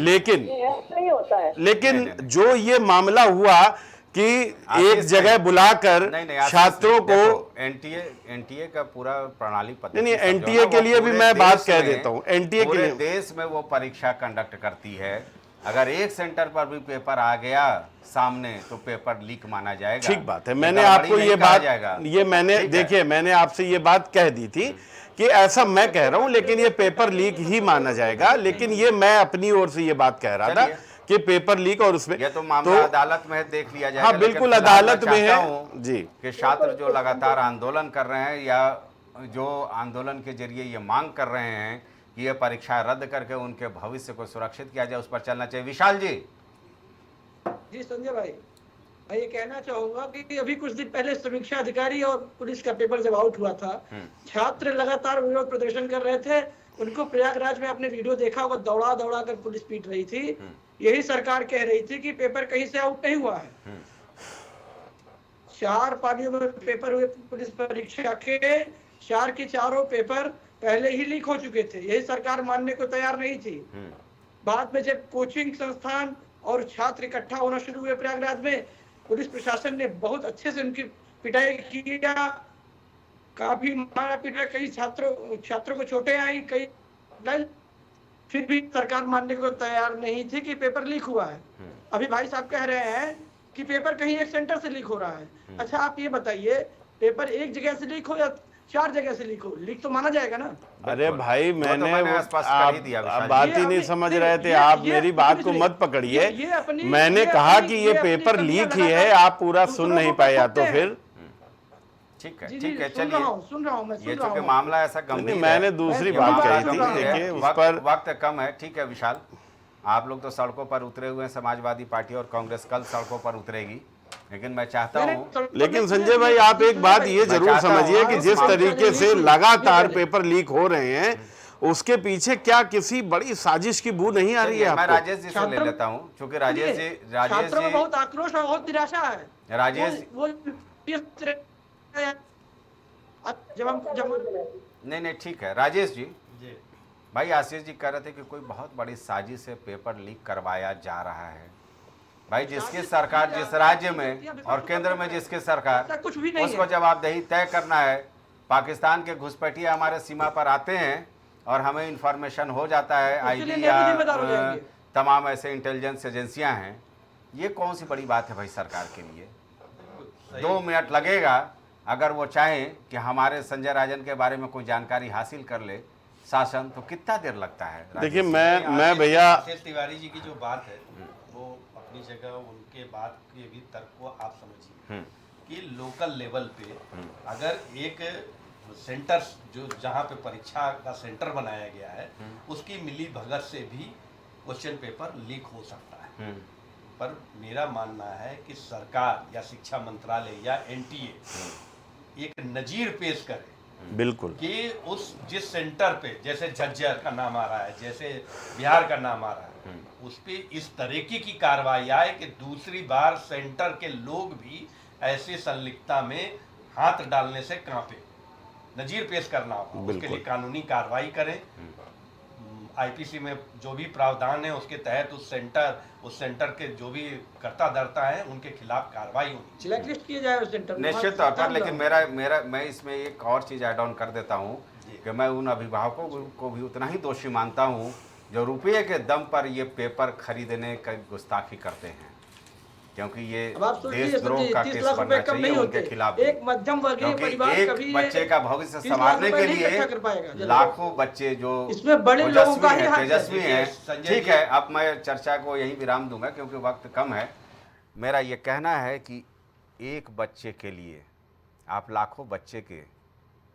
लेकिन जो ये मामला हुआ कि एक जगह बुलाकर छात्रों को एनटीए का पूरा प्रणाली पता नहीं, एनटीए के लिए भी मैं बात कह देता हूँ। एनटीए के लिए देश में वो परीक्षा कंडक्ट करती है। अगर एक सेंटर पर भी पेपर आ गया सामने तो पेपर लीक माना जाएगा। ठीक बात है, मैंने आपको ये बात देखिए मैंने आपसे ये बात कह दी थी कि ऐसा मैं कह रहा हूं, लेकिन ये पेपर लीक ही माना जाएगा। लेकिन ये मैं अपनी ओर से ये बात कह रहा था कि पेपर लीक और उसमें ये तो मामला अदालत में देख लिया जाएगा। हाँ बिल्कुल अदालत में है जी, कि छात्र जो लगातार आंदोलन कर रहे हैं या जो आंदोलन के जरिए ये मांग कर रहे हैं कि ये परीक्षा रद्द करके उनके भविष्य को सुरक्षित किया जाए, उस पर चलना चाहिए। विशाल जी। जी संजय भाई, मैं ये कहना चाहूंगा कि अभी कुछ दिन पहले समीक्षा अधिकारी और पुलिस का पेपर जब आउट हुआ था, छात्र लगातार विरोध प्रदर्शन कर रहे थे। उनको प्रयागराज में आपने वीडियो देखा होगा, दौड़ा दौड़ा कर पुलिस पीट रही थी। यही सरकार कह रही थी कि पेपर कहीं से आउट नहीं हुआ है। 4 पालियों में पेपर हुए पुलिस परीक्षा के, 4 के 4 पेपर पहले ही लीक हो चुके थे। यही सरकार मानने को तैयार नहीं थी। बाद में जब कोचिंग संस्थान और छात्र इकट्ठा होना शुरू हुए प्रयागराज में, पुलिस प्रशासन ने बहुत अच्छे से उनकी पिटाई किया, काफी मारा पीटा, कई छात्रों को चोटें आई, कई फिर भी सरकार मानने को तैयार नहीं थी कि पेपर लीक हुआ है। अभी भाई साहब कह रहे हैं कि पेपर कहीं एक सेंटर से लीक हो रहा है। अच्छा आप ये बताइए, पेपर एक जगह से लीक हो या 4 जगह से लीक हो, लीक तो माना जाएगा ना। अरे भाई मैंने स्पष्ट कर ही दिया आप बात ही नहीं समझ रहे थे आप, मेरी बात को मत पकड़िए। मैंने कहा कि ये पेपर लीक ही है, आप पूरा सुन नहीं पाए या तो फिर ठीक है चलिए, सुन रहा हूँ मैं, ये चूंकि मामला ऐसा गंभीर है, मैंने दूसरी बात कही थी, देखिए उस पर वक्त कम है। ठीक है विशाल, आप लोग तो सड़कों पर उतरे हुए हैं, समाजवादी पार्टी और कांग्रेस कल सड़कों पर उतरेगी, लेकिन मैं चाहता हूँ, लेकिन संजय भाई आप एक बात ये जरूर समझिए कि जिस तरीके से लगातार पेपर लीक हो रहे हैं उसके पीछे क्या किसी बड़ी साजिश की बू नहीं आ रही है? मैं राजेश जी से ले लेता हूँ, क्योंकि राजेश जी बहुत आक्रोश और बहुत निराशा है। राजेश नहीं ठीक है राजेश जी। भाई आशीष जी कह रहे थे कि कोई बहुत बड़ी साजिश से पेपर लीक करवाया जा रहा है। भाई जिसकी सरकार जिस राज्य में और केंद्र में जिसकी सरकार, उसको जवाबदेही तय करना है। पाकिस्तान के घुसपैठिए हमारे सीमा पर आते हैं और हमें इंफॉर्मेशन हो जाता है, आईटी या तमाम ऐसे इंटेलिजेंस एजेंसियां हैं। ये कौन सी बड़ी बात है भाई सरकार के लिए? 2 मिनट लगेगा अगर वो चाहें कि हमारे संजय राजन के बारे में कोई जानकारी हासिल कर ले शासन, तो कितना देर लगता है? देखिए मैं भैया तिवारी जी की जो बात है वो अपनी जगह, उनके बात के भी तर्क को आप समझिए कि लोकल लेवल पे अगर एक सेंटर जो जहाँ पे परीक्षा का सेंटर बनाया गया है उसकी मिली भगत से भी क्वेश्चन पेपर लीक हो सकता है, पर मेरा मानना है कि सरकार या शिक्षा मंत्रालय या एनटीए एक नजीर पेश करे बिल्कुल कि उस जिस सेंटर पे, जैसे झज्जर का नाम आ रहा है, जैसे बिहार का नाम आ रहा है, उस पे इस तरीके की कार्रवाई आए कि दूसरी बार सेंटर के लोग भी ऐसी संलिप्तता में हाथ डालने से कांपे। नजीर पेश करना होगा, उसके लिए कानूनी कार्रवाई करें। आईपीसी में जो भी प्रावधान है उसके तहत उस सेंटर के जो भी कर्ता धर्ता है उनके खिलाफ कार्रवाई होगी, ब्लैकलिस्ट किया जाए उस सेंटर निश्चित तौर पर। लेकिन मैं इसमें एक और चीज ऐड ऑन कर देता हूँ कि मैं उन अभिभावकों को भी उतना ही दोषी मानता हूँ जो रुपये के दम पर ये पेपर खरीदने का गुस्ताखी करते हैं, क्योंकि ये देशद्रोह का केस बनना चाहिए उनके खिलाफ। एक मध्यम वर्गीय परिवार एक बच्चे का भविष्य संवारने के लिए लाखों बच्चे जो इसमें बड़े लोगों का ही तेजस्वी हैं। ठीक है, अब मैं चर्चा को यहीं विराम दूंगा क्योंकि वक्त कम है। मेरा ये कहना है कि एक बच्चे के लिए आप लाखों बच्चे के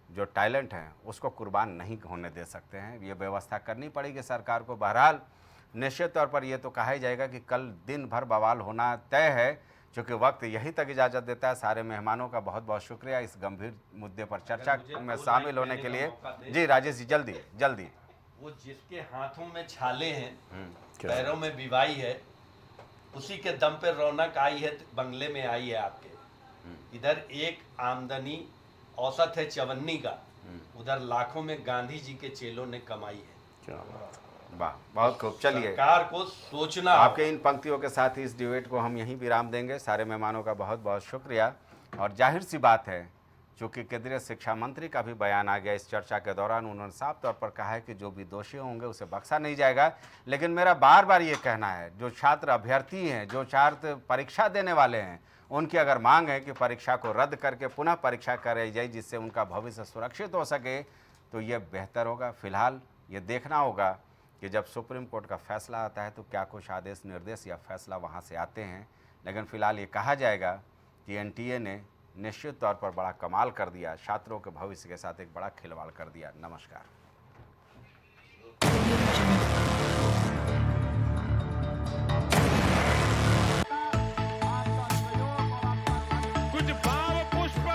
जो टैलेंट हैं उसको कुर्बान नहीं होने दे सकते हैं। ये व्यवस्था करनी पड़ेगी सरकार को। बहरहाल निश्चित तौर पर यह तो कहा ही जाएगा कि कल दिन भर बवाल होना तय है, क्योंकि वक्त यहीं तक इजाज़त देता है। सारे मेहमानों का बहुत बहुत शुक्रिया इस गंभीर मुद्दे पर चर्चा में शामिल होने के लिए। जी राजेश जी जल्दी। वो जिसके हाथों में छाले हैं, पैरों में बीवाई है, उसी के दम पे रौनक आई है, बंगले में आई है आपके। इधर एक आमदनी औसत है 54 का, उधर लाखों में गांधी जी के चेलों ने कमाई है। वाह, बहुत खूब। चलिए, सरकार को सोचना। आपके इन पंक्तियों के साथ ही इस डिबेट को हम यहीं विराम देंगे। सारे मेहमानों का बहुत बहुत शुक्रिया। और जाहिर सी बात है, चूँकि केंद्रीय शिक्षा मंत्री का भी बयान आ गया इस चर्चा के दौरान, उन्होंने साफ तौर पर कहा है कि जो भी दोषी होंगे उसे बख्शा नहीं जाएगा। लेकिन मेरा बार बार ये कहना है, जो छात्र अभ्यर्थी हैं, जो छात्र परीक्षा देने वाले हैं, उनकी अगर मांग है कि परीक्षा को रद्द करके पुनः परीक्षा कराई जाए जिससे उनका भविष्य सुरक्षित हो सके, तो ये बेहतर होगा। फिलहाल ये देखना होगा कि जब सुप्रीम कोर्ट का फैसला आता है तो क्या कुछ आदेश निर्देश या फैसला वहाँ से आते हैं। लेकिन फिलहाल ये कहा जाएगा कि एनटीए ने निश्चित तौर पर बड़ा कमाल कर दिया, छात्रों के भविष्य के साथ एक बड़ा खिलवाड़ कर दिया। नमस्कार। कुछ भाव पुष्प।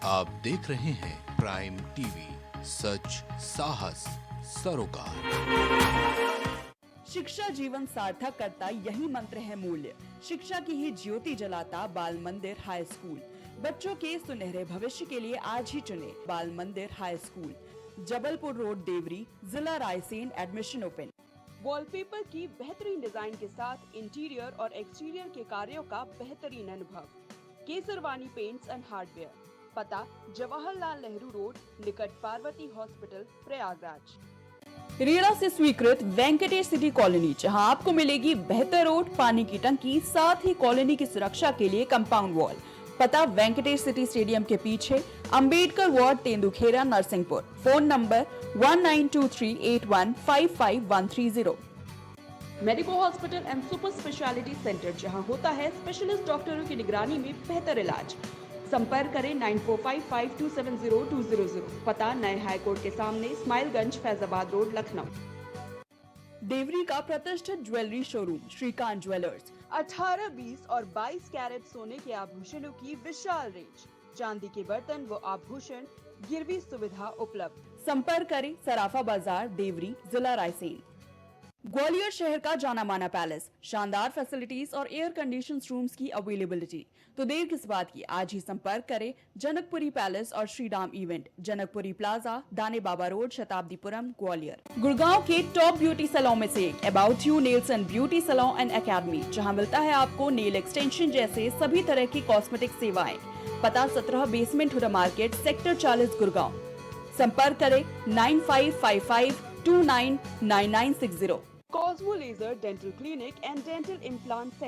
आप देख रहे हैं प्राइम टीवी, सच साहस सरोकार। शिक्षा जीवन सार्थक करता यही मंत्र है मूल्य। शिक्षा की ही ज्योति जलाता बाल मंदिर हाई स्कूल। बच्चों के सुनहरे भविष्य के लिए आज ही चुने Bal Mandir high school, Jabalpur road, Deori, जिला रायसेन। Admission open. वॉलपेपर की बेहतरीन डिजाइन के साथ इंटीरियर और एक्सटीरियर के कार्यों का बेहतरीन अनुभव। Kesarwani paints and hardware. पता जवाहरलाल नेहरू रोड, निकट पार्वती हॉस्पिटल, प्रयागराज। रेरा से स्वीकृत वेंकटेश सिटी कॉलोनी, जहां आपको मिलेगी बेहतर रोड, पानी की टंकी, साथ ही कॉलोनी की सुरक्षा के लिए कंपाउंड वॉल। पता वेंकटेश सिटी स्टेडियम के पीछे, Ambedkar ward, Tendukheda, Narsinghpur. Phone number 192381553130। Medico hospital and super speciality centre, जहां होता है स्पेशलिस्ट डॉक्टरों की निगरानी में बेहतर इलाज। संपर्क करें 9455270200। पता नए हाईकोर्ट के सामने, इस्माइलगंज, फैजाबाद रोड, लखनऊ। देवरी का प्रतिष्ठित ज्वेलरी शोरूम श्रीकांत ज्वेलर्स। 18, 20 और 22 कैरेट सोने के आभूषणों की विशाल रेंज, चांदी के बर्तन व आभूषण, गिरवी सुविधा उपलब्ध। संपर्क करें सराफा बाजार, देवरी, जिला रायसेन। ग्वालियर शहर का जाना माना पैलेस, शानदार फैसिलिटीज और एयर कंडीशन रूम्स की अवेलेबिलिटी। तो देर किस बात की, आज ही संपर्क करें जनकपुरी पैलेस और Shriram event, Janakpuri plaza, Dane Baba road, Shatabdipuram, Gwalior. Gurgaon के टॉप ब्यूटी सैलून में से एक about you nails and beauty salon and academy, जहां मिलता है आपको नेल एक्सटेंशन जैसे सभी तरह की कॉस्मेटिक सेवाएं। पता 17 basement HUDA market, sector 40, Gurgaon. संपर्क करें 9555299960। Cosmo laser dental clinic and dental implant centre.